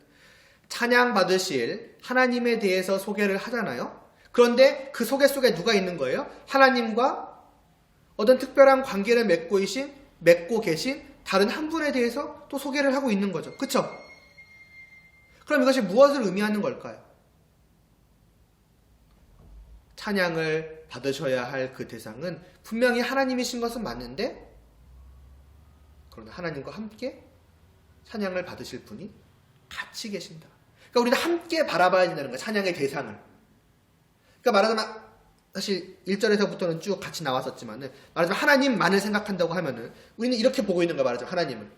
찬양 받으실 하나님에 대해서 소개를 하잖아요. 그런데 그 소개 속에 누가 있는 거예요? 하나님과 어떤 특별한 관계를 맺고 계신 다른 한 분에 대해서 또 소개를 하고 있는 거죠. 그쵸? 그럼 이것이 무엇을 의미하는 걸까요? 찬양을 받으셔야 할 그 대상은 분명히 하나님이신 것은 맞는데, 그러나 하나님과 함께 찬양을 받으실 분이 같이 계신다. 그러니까 우리는 함께 바라봐야 된다는 거예요. 찬양의 대상을. 그러니까 말하자면 사실 1절에서부터는 쭉 같이 나왔었지만은 말하자면 하나님만을 생각한다고 하면은 우리는 이렇게 보고 있는 거야. 말하자면 하나님을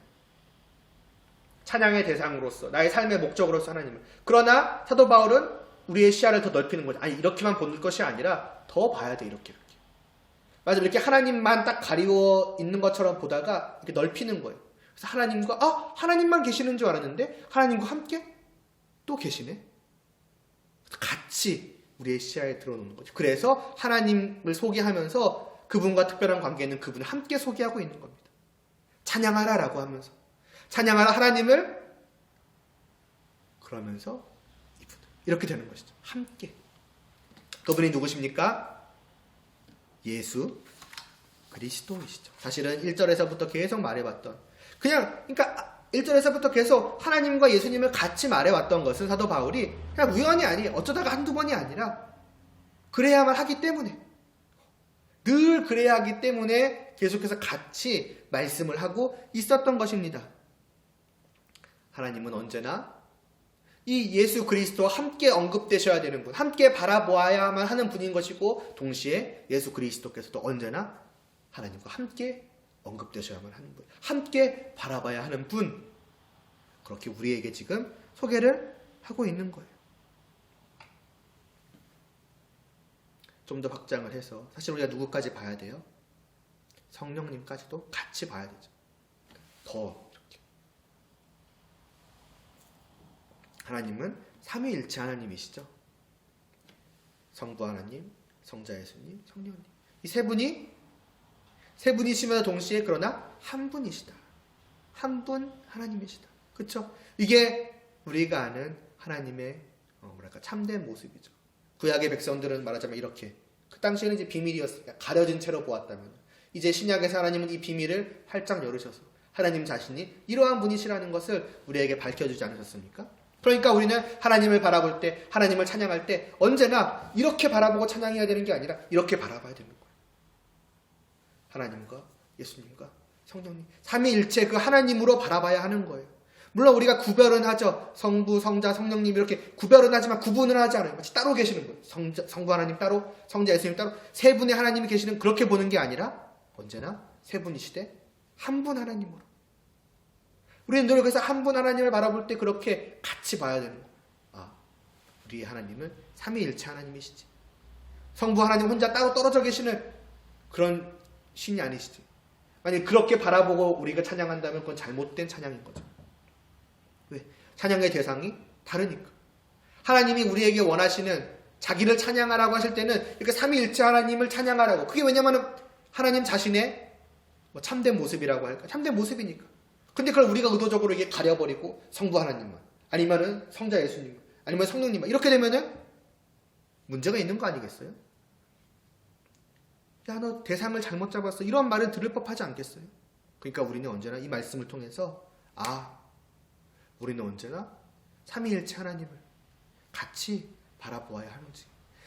찬양의 대상으로서 나의 삶의 목적으로서 하나님을. 그러나 사도 바울은 우리의 시야를 더 넓히는 거죠. 이렇게만 보는 것이 아니라 더 봐야 돼. 이렇게. 맞아, 이렇게 하나님만 딱 가리워 있는 것처럼 보다가 이렇게 넓히는 거예요. 그래서 하나님과 하나님만 계시는 줄 알았는데 하나님과 함께 또 계시네. 같이 우리의 시야에 들어놓는 거죠. 그래서 하나님을 소개하면서 그분과 특별한 관계는 그분을 함께 소개하고 있는 겁니다. 찬양하라라고 하면서 찬양하라 하나님을, 그러면서 이분 이렇게 되는 것이죠. 함께. 그분이 누구십니까? 예수 그리스도이시죠. 사실은 1절에서부터 계속 말해왔던, 그러니까 1절에서부터 계속 하나님과 예수님을 같이 말해왔던 것은 사도 바울이 그냥 우연이 아니에요. 어쩌다가 한두 번이 아니라 그래야만 하기 때문에, 늘 그래야 하기 때문에 계속해서 같이 말씀을 하고 있었던 것입니다. 하나님은 언제나 이 예수 그리스도와 함께 언급되셔야 되는 분, 함께 바라보아야만 하는 분인 것이고, 동시에 예수 그리스도께서도 언제나 하나님과 함께 언급되셔야만 하는 분, 함께 바라봐야 하는 분, 그렇게 우리에게 지금 소개를 하고 있는 거예요. 좀 더 확장을 해서 사실 우리가 누구까지 봐야 돼요? 성령님까지도 같이 봐야 되죠. 더 이렇게. 하나님은 삼위일체 하나님이시죠. 성부 하나님, 성자 예수님, 성령님. 이 세 분이시면서 동시에 그러나 한 분이시다. 한 분 하나님이시다. 그렇죠? 이게 우리가 아는 하나님의 참된 모습이죠. 구약의 백성들은 말하자면 이렇게, 그 당시에는 이제 비밀이었으니까 가려진 채로 보았다면, 이제 신약에서 하나님은 이 비밀을 활짝 열으셔서 하나님 자신이 이러한 분이시라는 것을 우리에게 밝혀주지 않으셨습니까? 그러니까 우리는 하나님을 바라볼 때, 하나님을 찬양할 때 언제나 이렇게 바라보고 찬양해야 되는 게 아니라 이렇게 바라봐야 되는 거예요. 하나님과 예수님과 성령님, 삼위일체 그 하나님으로 바라봐야 하는 거예요. 물론 우리가 구별은 하죠. 성부, 성자, 성령님 이렇게 구별은 하지만 구분을 하지 않아요. 마치 따로 계시는 거예요. 성부 하나님 따로, 성자 예수님 따로, 세 분의 하나님이 계시는, 그렇게 보는 게 아니라 언제나 세 분이시되 한 분 하나님으로. 우리는 늘 그래서 한 분 하나님을 바라볼 때 그렇게 같이 봐야 되는 거예요. 우리 하나님은 삼위일체 하나님이시지. 성부 하나님 혼자 따로 떨어져 계시는 그런 신이 아니시지. 만약 그렇게 바라보고 우리가 찬양한다면 그건 잘못된 찬양인 거죠. 왜? 찬양의 대상이 다르니까. 하나님이 우리에게 원하시는 자기를 찬양하라고 하실 때는 이렇게 삼위일체 하나님을 찬양하라고. 그게 왜냐면 하나님 자신의 참된 모습이라고 할까? 참된 모습이니까. 근데 그걸 우리가 의도적으로 이게 가려버리고 성부 하나님만, 아니면은 성자 예수님만, 아니면 성령님만 이렇게 되면은 문제가 있는 거 아니겠어요? 야, 너 대상을 잘못 잡았어. 이런 말을 들을 법하지 않겠어요? 그러니까 우리는 언제나 이 말씀을 통해서 우리는 언제나 삼위일체 하나님을 같이 바라보아야 하는지.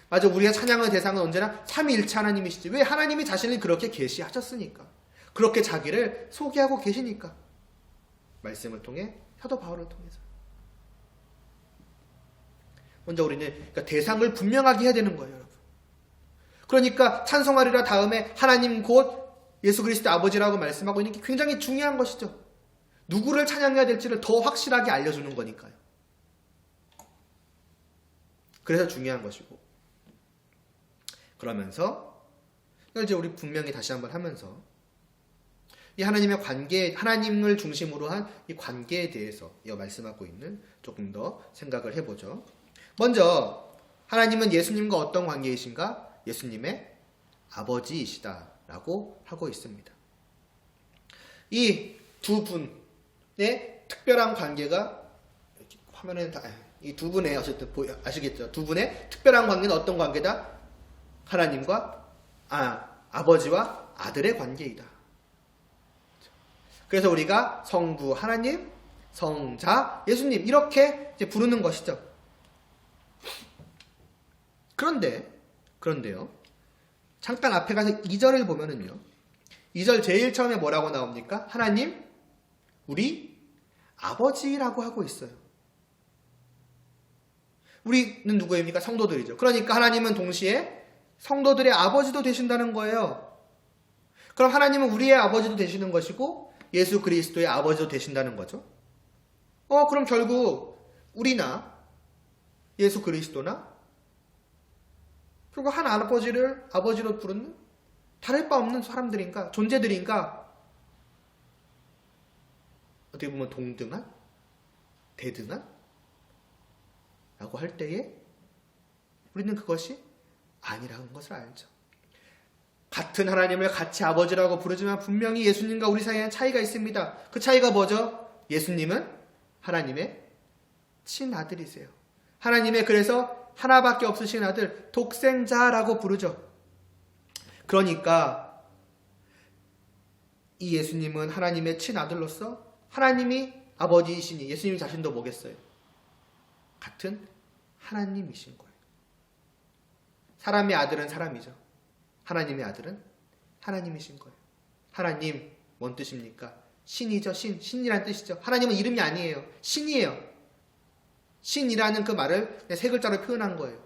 맞아, 우리가 찬양의 대상은 언제나 삼위일체 하나님이시지. 왜? 하나님이 자신을 그렇게 계시하셨으니까. 그렇게 자기를 소개하고 계시니까. 말씀을 통해, 사도 바울을 통해서. 먼저 우리는 그러니까 대상을 분명하게 해야 되는 거예요, 여러분. 그러니까 찬송하리라 다음에 하나님 곧 예수 그리스도 아버지라고 말씀하고 있는 게 굉장히 중요한 것이죠. 누구를 찬양해야 될지를 더 확실하게 알려주는 거니까요. 그래서 중요한 것이고. 그러면서 이제 우리 분명히 다시 한번 하면서 이 하나님의 관계, 하나님을 중심으로 한 이 관계에 대해서 말씀하고 있는 조금 더 생각을 해보죠. 먼저 하나님은 예수님과 어떤 관계이신가? 예수님의 아버지이시다라고 하고 있습니다. 이 두 분의 특별한 관계가 화면에 이 두 분의 어쨌든 아시겠죠? 두 분의 특별한 관계는 어떤 관계다? 하나님과 아버지와 아들의 관계이다. 그래서 우리가 성부 하나님, 성자 예수님 이렇게 이제 부르는 것이죠. 그런데요. 잠깐 앞에 가서 2절을 보면은요. 2절 제일 처음에 뭐라고 나옵니까? 하나님, 우리 아버지라고 하고 있어요. 우리는 누구입니까? 성도들이죠. 그러니까 하나님은 동시에 성도들의 아버지도 되신다는 거예요. 그럼 하나님은 우리의 아버지도 되시는 것이고 예수 그리스도의 아버지도 되신다는 거죠. 그럼 결국 우리나 예수 그리스도나 그리고 한 아버지를 아버지로 부르는 다를 바 없는 사람들인가? 존재들인가? 어떻게 보면 동등한? 대등한? 라고 할 때에 우리는 그것이 아니라는 것을 알죠. 같은 하나님을 같이 아버지라고 부르지만 분명히 예수님과 우리 사이에는 차이가 있습니다. 그 차이가 뭐죠? 예수님은 하나님의 친아들이세요. 하나님의 그래서 하나밖에 없으신 아들, 독생자라고 부르죠. 그러니까 이 예수님은 하나님의 친아들로서 하나님이 아버지이시니 예수님 자신도 뭐겠어요? 같은 하나님이신 거예요. 사람의 아들은 사람이죠. 하나님의 아들은 하나님이신 거예요. 하나님, 뭔 뜻입니까? 신이죠. 신이란 뜻이죠. 하나님은 이름이 아니에요. 신이에요. 신이라는 그 말을 세 글자로 표현한 거예요.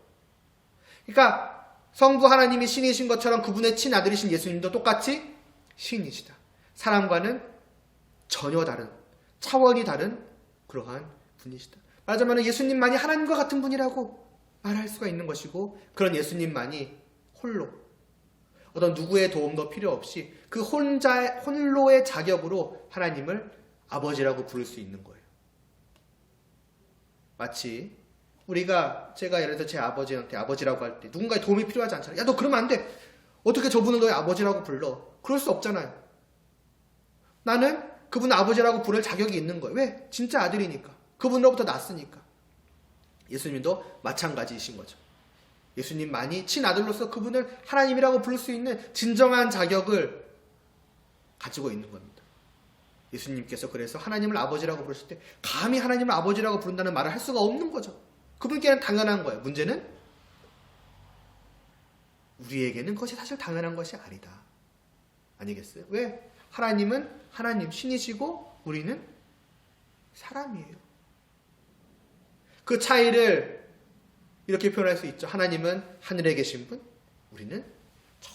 그러니까 성부 하나님이 신이신 것처럼 그분의 친아들이신 예수님도 똑같이 신이시다. 사람과는 전혀 다른, 차원이 다른 그러한 분이시다. 말하자면 예수님만이 하나님과 같은 분이라고 말할 수가 있는 것이고 그런 예수님만이 홀로 어떤 누구의 도움도 필요 없이 그 홀로의 자격으로 하나님을 아버지라고 부를 수 있는 거예요. 마치 제가 예를 들어 제 아버지한테 아버지라고 할 때 누군가의 도움이 필요하지 않잖아요. 야, 너 그러면 안 돼. 어떻게 저분을 너의 아버지라고 불러? 그럴 수 없잖아요. 나는 그분을 아버지라고 부를 자격이 있는 거예요. 왜? 진짜 아들이니까. 그분으로부터 났으니까. 예수님도 마찬가지이신 거죠. 예수님만이 친아들로서 그분을 하나님이라고 부를 수 있는 진정한 자격을 가지고 있는 겁니다. 예수님께서 그래서 하나님을 아버지라고 부르실 때 감히 하나님을 아버지라고 부른다는 말을 할 수가 없는 거죠. 그분께는 당연한 거예요. 문제는 우리에게는 그것이 사실 당연한 것이 아니다. 아니겠어요? 왜? 하나님은 하나님 신이시고 우리는 사람이에요. 그 차이를 이렇게 표현할 수 있죠. 하나님은 하늘에 계신 분, 우리는 저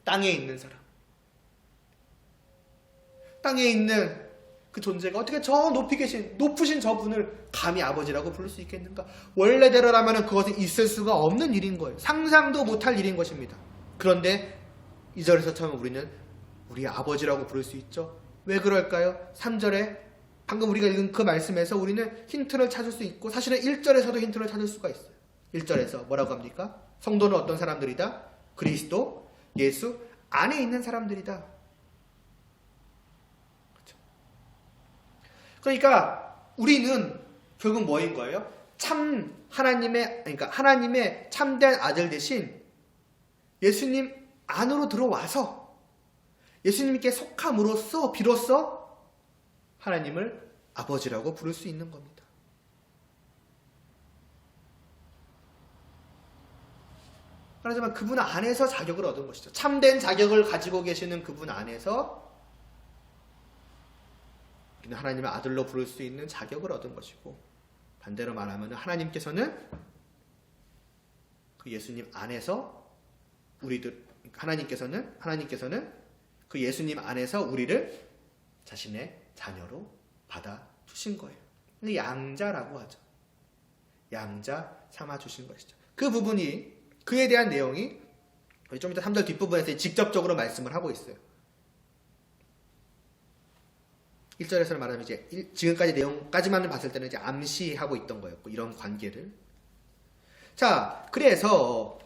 땅에 있는 사람. 땅에 있는 그 존재가 어떻게 저 높으신 저분을 감히 아버지라고 부를 수 있겠는가? 원래대로라면 그것은 있을 수가 없는 일인 거예요. 상상도 못할 일인 것입니다. 그런데 2절에서 처음 우리는 우리 아버지라고 부를 수 있죠. 왜 그럴까요? 3절에 방금 우리가 읽은 그 말씀에서 우리는 힌트를 찾을 수 있고 사실은 1절에서도 힌트를 찾을 수가 있어요. 1절에서 뭐라고 합니까? 성도는 어떤 사람들이다? 그리스도, 예수 안에 있는 사람들이다. 그렇죠? 그러니까 우리는 결국 뭐인 거예요? 그러니까 하나님의 참된 아들 대신 예수님 안으로 들어와서 예수님께 속함으로써 비로소 하나님을 아버지라고 부를 수 있는 겁니다. 말하자면 그분 안에서 자격을 얻은 것이죠. 참된 자격을 가지고 계시는 그분 안에서 우리는 하나님의 아들로 부를 수 있는 자격을 얻은 것이고, 반대로 말하면 하나님께서는 그 예수님 안에서 하나님께서는 그 예수님 안에서 우리를 자신의 자녀로 받아주신 거예요. 양자라고 하죠. 양자 삼아주신 것이죠. 그 부분이, 그에 대한 내용이 좀 이따 3절 뒷부분에서 직접적으로 말씀을 하고 있어요. 1절에서 말하면 이제 지금까지 내용까지만 봤을 때는 이제 암시하고 있던 거였고, 이런 관계를. 자, 그래서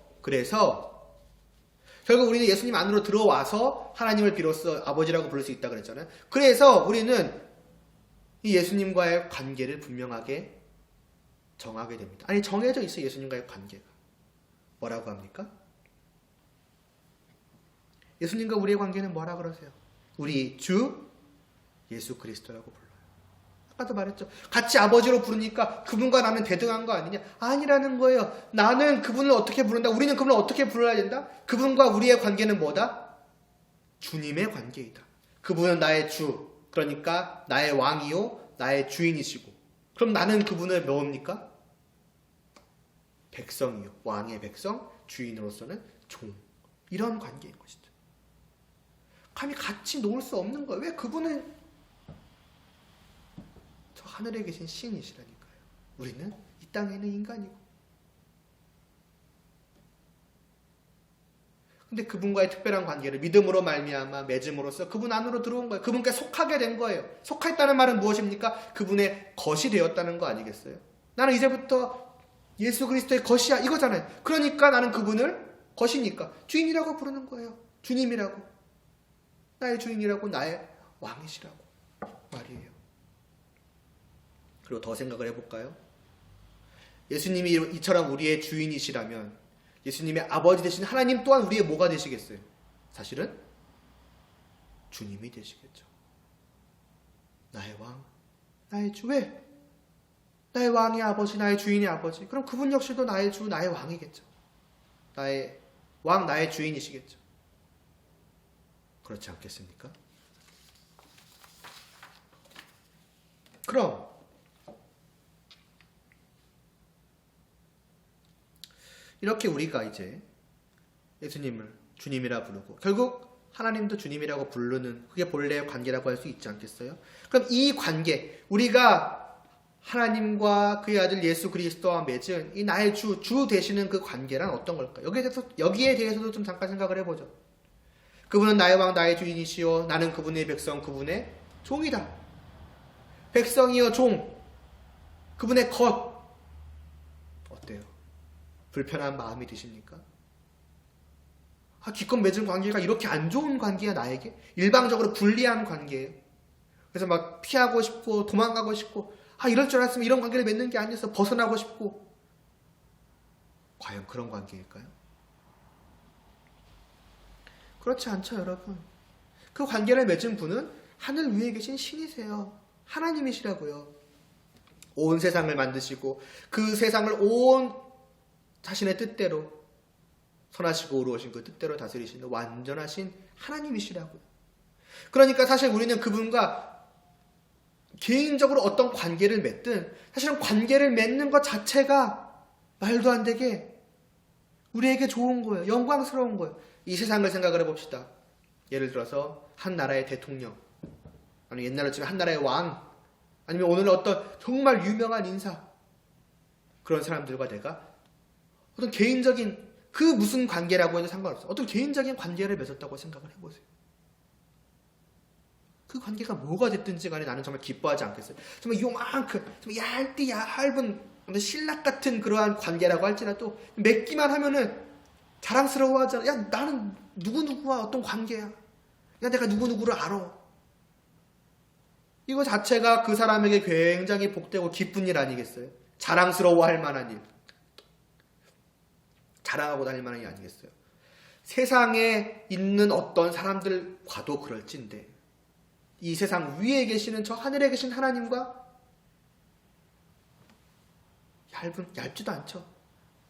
결국 우리는 예수님 안으로 들어와서 하나님을 비로소 아버지라고 부를 수 있다 그랬잖아요. 그래서 우리는 이 예수님과의 관계를 분명하게 정하게 됩니다. 아니, 정해져 있어요. 예수님과의 관계가. 뭐라고 합니까? 예수님과 우리의 관계는 뭐라 그러세요? 우리 주 예수 그리스도라고 불러요. 아까도 말했죠. 같이 아버지로 부르니까 그분과 나는 대등한 거 아니냐? 아니라는 거예요. 나는 그분을 어떻게 부른다? 우리는 그분을 어떻게 불러야 된다? 그분과 우리의 관계는 뭐다? 주님의 관계이다. 그분은 나의 주, 그러니까 나의 왕이요 나의 주인이시고, 그럼 나는 그분을 뭡니까? 백성이요, 왕의 백성, 주인으로서는 종. 이런 관계인 것이죠. 감히 같이 놓을 수 없는 거예요. 왜? 그분은 저 하늘에 계신 신이시라니까요. 우리는 이 땅에 있는 인간이고. 근데 그분과의 특별한 관계를 믿음으로 말미암아 맺음으로써 그분 안으로 들어온 거예요. 그분께 속하게 된 거예요. 속했다는 말은 무엇입니까? 그분의 것이 되었다는 거 아니겠어요? 나는 이제부터 예수 그리스도의 것이야, 이거잖아요. 그러니까 나는 그분을 것이니까 주인이라고 부르는 거예요. 주님이라고, 나의 주인이라고, 나의 왕이시라고 말이에요. 그리고 더 생각을 해볼까요? 예수님이 이처럼 우리의 주인이시라면 예수님의 아버지 되신 하나님 또한 우리의 뭐가 되시겠어요? 사실은 주님이 되시겠죠. 나의 왕, 나의 주. 왜? 나의 왕의 아버지, 나의 주인의 아버지. 그럼 그분 역시도 나의 주, 나의 왕이겠죠. 나의 왕, 나의 주인이시겠죠. 그렇지 않겠습니까? 그럼 이렇게 우리가 이제 예수님을 주님이라 부르고 결국 하나님도 주님이라고 부르는, 그게 본래의 관계라고 할 수 있지 않겠어요? 그럼 이 관계, 우리가 하나님과 그의 아들 예수 그리스도와 맺은 이 나의 주 되시는 그 관계란 어떤 걸까요? 여기에 대해서도 좀 잠깐 생각을 해보죠. 그분은 나의 왕, 나의 주인이시요 나는 그분의 백성, 그분의 종이다. 백성이요 종, 그분의 것. 어때요? 불편한 마음이 드십니까? 기껏 맺은 관계가 이렇게 안 좋은 관계야, 나에게? 일방적으로 불리한 관계예요. 그래서 막 피하고 싶고 도망가고 싶고, 이럴 줄 알았으면 이런 관계를 맺는 게 아니었어, 벗어나고 싶고. 과연 그런 관계일까요? 그렇지 않죠, 여러분. 그 관계를 맺은 분은 하늘 위에 계신 신이세요. 하나님이시라고요. 온 세상을 만드시고 그 세상을 온 자신의 뜻대로, 선하시고 의로우신 그 뜻대로 다스리시는 완전하신 하나님이시라고요. 그러니까 사실 우리는 그분과 개인적으로 어떤 관계를 맺든 사실은 관계를 맺는 것 자체가 말도 안 되게 우리에게 좋은 거예요. 영광스러운 거예요. 이 세상을 생각을 해봅시다. 예를 들어서 한 나라의 대통령, 아니면 옛날에 지금 한 나라의 왕, 아니면 오늘 어떤 정말 유명한 인사, 그런 사람들과 내가 어떤 개인적인 그 무슨 관계라고 해도 상관없어요. 어떤 개인적인 관계를 맺었다고 생각을 해보세요. 그 관계가 뭐가 됐든지 간에 나는 정말 기뻐하지 않겠어요. 정말 요만큼 정말 얇은 신락 같은 그러한 관계라고 할지라도 맺기만 하면은 자랑스러워하잖아. 야, 나는 누구누구와 어떤 관계야. 야, 내가 누구누구를 알아. 이거 자체가 그 사람에게 굉장히 복되고 기쁜 일 아니겠어요? 자랑스러워할 만한 일. 자랑하고 다닐 만한 일 아니겠어요? 세상에 있는 어떤 사람들과도 그럴진데 이 세상 위에 계시는 저 하늘에 계신 하나님과 얇지도 않죠.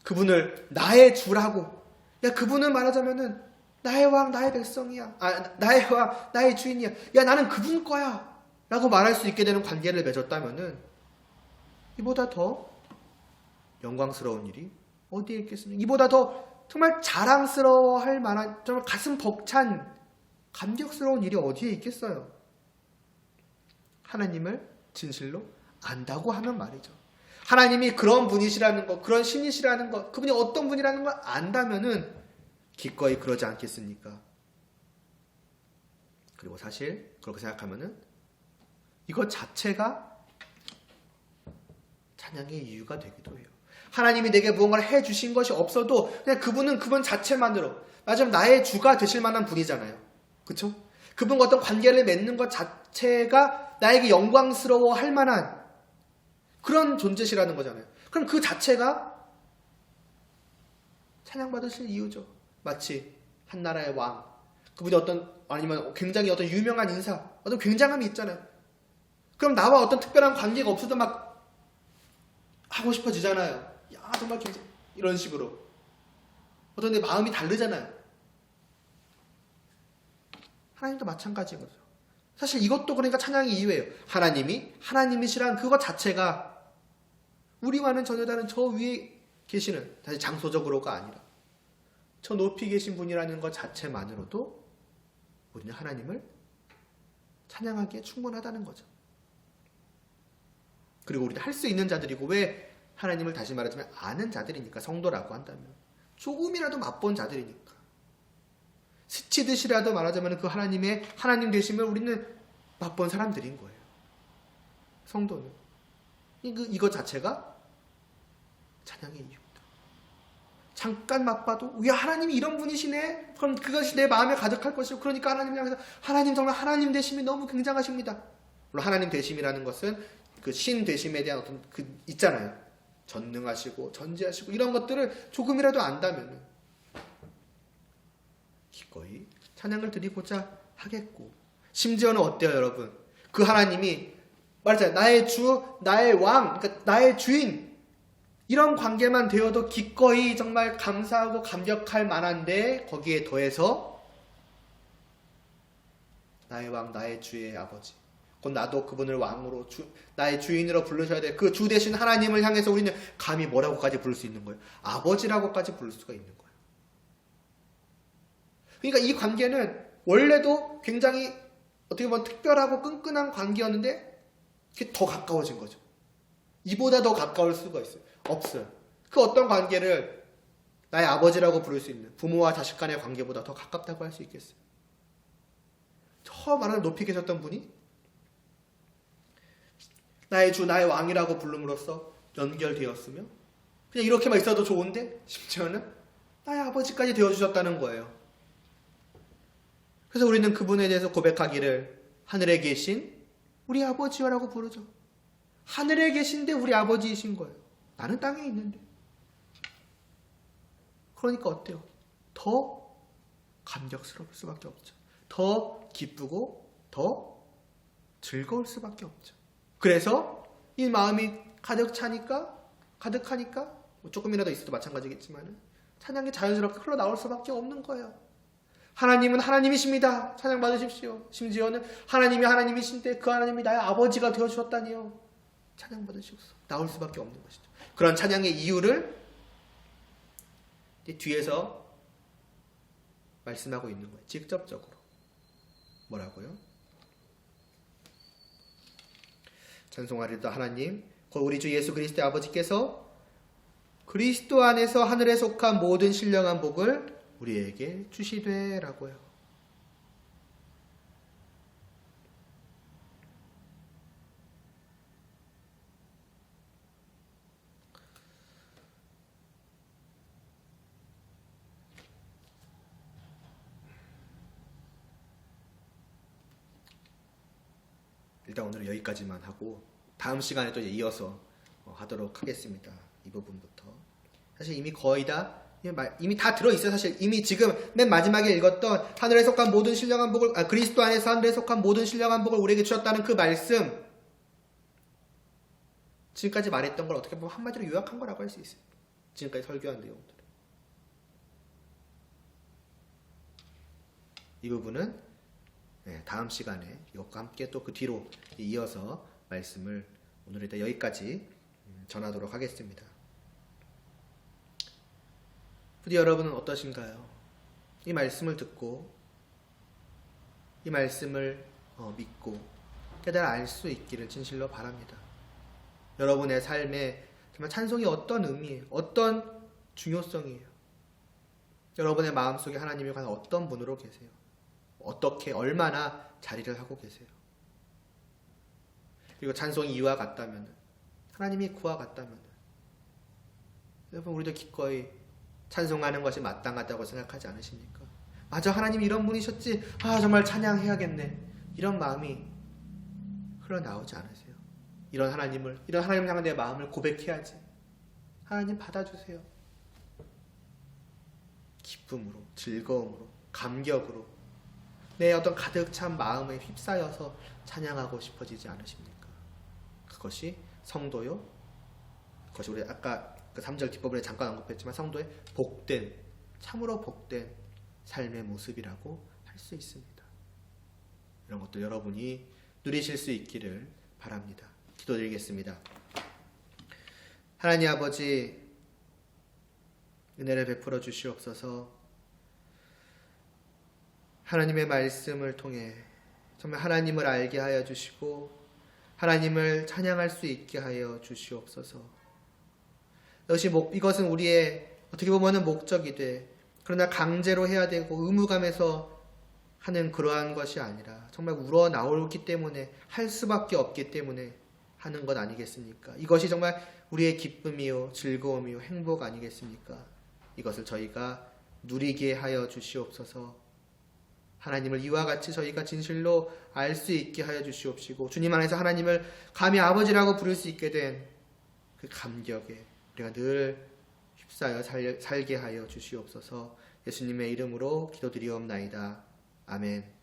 그분을 나의 주라고. 야, 그분은 말하자면은 나의 왕, 나의 백성이야. 나의 왕, 나의 주인이야. 야, 나는 그분 거야. 라고 말할 수 있게 되는 관계를 맺었다면은 이보다 더 영광스러운 일이 어디에 있겠습니까? 이보다 더 정말 자랑스러워할 만한 정말 가슴 벅찬 감격스러운 일이 어디에 있겠어요? 하나님을 진실로 안다고 하면 말이죠. 하나님이 그런 분이시라는 것, 그런 신이시라는 것, 그분이 어떤 분이라는 걸 안다면은 기꺼이 그러지 않겠습니까? 그리고 사실 그렇게 생각하면은 이것 자체가 찬양의 이유가 되기도 해요. 하나님이 내게 무언가를 해주신 것이 없어도 그냥 그분은 그분 자체만으로 맞으면 나의 주가 되실 만한 분이잖아요. 그렇죠? 그분과 어떤 관계를 맺는 것 자체가 나에게 영광스러워 할 만한 그런 존재시라는 거잖아요. 그럼 그 자체가 찬양받으실 이유죠. 마치 한 나라의 왕, 그분이 아니면 굉장히 어떤 유명한 인사, 어떤 굉장함이 있잖아요. 그럼 나와 어떤 특별한 관계가 없어도 막 하고 싶어지잖아요. 야, 정말 이런 식으로. 어떤 내 마음이 다르잖아요. 하나님도 마찬가지인 거죠. 사실 이것도 그러니까 찬양의 이유예요. 하나님이시란 그것 자체가 우리와는 전혀 다른 저 위에 계시는, 다시 장소적으로가 아니라 저 높이 계신 분이라는 것 자체만으로도 우리는 하나님을 찬양하기에 충분하다는 거죠. 그리고 우리는 할 수 있는 자들이고, 왜 하나님을 다시 말하자면 아는 자들이니까, 성도라고 한다면 조금이라도 맛본 자들이니까, 스치듯이라도 말하자면 그 하나님의 하나님 되심을 우리는 맛본 사람들인 거예요. 성도는 이것 자체가 찬양의 이유입니다. 잠깐 맛봐도 야, 하나님이 이런 분이시네. 그럼 그것이 내 마음에 가득할 것이고, 그러니까 하나님을 향해서 하나님 정말 하나님 되심이 너무 굉장하십니다. 물론 하나님 되심이라는 것은 그 신 되심에 대한 어떤 있잖아요. 전능하시고 전지하시고 이런 것들을 조금이라도 안다면 기꺼이 찬양을 드리고자 하겠고, 심지어는 어때요, 여러분? 그 하나님이 말하잖아요. 나의 주, 나의 왕, 그러니까 나의 주인, 이런 관계만 되어도 기꺼이 정말 감사하고 감격할 만한데, 거기에 더해서 나의 왕, 나의 주의 아버지, 곧 나도 그분을 왕으로 나의 주인으로 부르셔야 돼. 그 주 되신 하나님을 향해서 우리는 감히 뭐라고까지 부를 수 있는 거예요? 아버지라고까지 부를 수가 있는 거예요. 그러니까 이 관계는 원래도 굉장히 어떻게 보면 특별하고 끈끈한 관계였는데 이게 더 가까워진 거죠. 이보다 더 가까울 수가 있어요? 없어요. 그 어떤 관계를 나의 아버지라고 부를 수 있는 부모와 자식 간의 관계보다 더 가깝다고 할 수 있겠어요? 저 말하는 높이 계셨던 분이 나의 주, 나의 왕이라고 부름으로써 연결되었으며, 그냥 이렇게만 있어도 좋은데 심지어는 나의 아버지까지 되어주셨다는 거예요. 그래서 우리는 그분에 대해서 고백하기를 하늘에 계신 우리 아버지라고 부르죠. 하늘에 계신데 우리 아버지이신 거예요. 나는 땅에 있는데. 그러니까 어때요? 더 감격스러울 수밖에 없죠. 더 기쁘고 더 즐거울 수밖에 없죠. 그래서 이 마음이 가득하니까 조금이라도 있어도 마찬가지겠지만 찬양이 자연스럽게 흘러나올 수밖에 없는 거예요. 하나님은 하나님이십니다. 찬양 받으십시오. 심지어는 하나님이 하나님이신데 그 하나님이 나의 아버지가 되어주셨다니요. 찬양 받으시옵소서. 나올 수밖에 없는 것이죠. 그런 찬양의 이유를 뒤에서 말씀하고 있는 거예요. 직접적으로. 뭐라고요? 찬송하리로다 하나님, 곧 우리 주 예수 그리스도의 아버지께서 그리스도 안에서 하늘에 속한 모든 신령한 복을 우리에게 주시되라고요. 일단 오늘은 여기까지만 하고 다음 시간에 또 이어서 하도록 하겠습니다. 이 부분부터. 사실 이미 거의 다 이미 다 들어있어요. 사실 이미 지금 맨 마지막에 읽었던 하늘에 속한 모든 신령한 복을 그리스도 안에서 하늘에 속한 모든 신령한 복을 우리에게 주셨다는 그 말씀, 지금까지 말했던 걸 어떻게 보면 한마디로 요약한 거라고 할 수 있어요. 지금까지 설교한 내용들. 이 부분은 다음 시간에 이것과 함께 또 그 뒤로 이어서 말씀을 오늘 일단 여기까지 전하도록 하겠습니다. 부디 여러분은 어떠신가요? 이 말씀을 듣고 이 말씀을 믿고 깨달아 알 수 있기를 진실로 바랍니다. 여러분의 삶에 정말 찬송이 어떤 의미예요? 어떤 중요성이에요? 여러분의 마음속에 하나님이 과연 어떤 분으로 계세요? 어떻게 얼마나 자리를 하고 계세요? 그리고 찬송이 이와 같다면, 하나님이 그와 같다면, 여러분 우리도 기꺼이 찬송하는 것이 마땅하다고 생각하지 않으십니까? 맞아, 하나님이 이런 분이셨지. 정말 찬양해야겠네. 이런 마음이 흘러나오지 않으세요? 이런 하나님 향한 내 마음을 고백해야지. 하나님 받아주세요. 기쁨으로, 즐거움으로, 감격으로 내 어떤 가득 찬 마음에 휩싸여서 찬양하고 싶어지지 않으십니까? 그것이 성도요. 그것이 우리 아까 그 3절 뒷부분에 잠깐 언급했지만 성도의 복된, 참으로 복된 삶의 모습이라고 할 수 있습니다. 이런 것들 여러분이 누리실 수 있기를 바랍니다. 기도드리겠습니다. 하나님 아버지, 은혜를 베풀어 주시옵소서. 하나님의 말씀을 통해 정말 하나님을 알게 하여 주시고 하나님을 찬양할 수 있게 하여 주시옵소서. 이것은 우리의 어떻게 보면 목적이 돼. 그러나 강제로 해야 되고 의무감에서 하는 그러한 것이 아니라 정말 우러나오기 때문에 할 수밖에 없기 때문에 하는 것 아니겠습니까? 이것이 정말 우리의 기쁨이요 즐거움이요 행복 아니겠습니까? 이것을 저희가 누리게 하여 주시옵소서. 하나님을 이와 같이 저희가 진실로 알 수 있게 하여 주시옵시고 주님 안에서 하나님을 감히 아버지라고 부를 수 있게 된 그 감격에 우리가 늘 휩싸여 살게 하여 주시옵소서. 예수님의 이름으로 기도드리옵나이다. 아멘.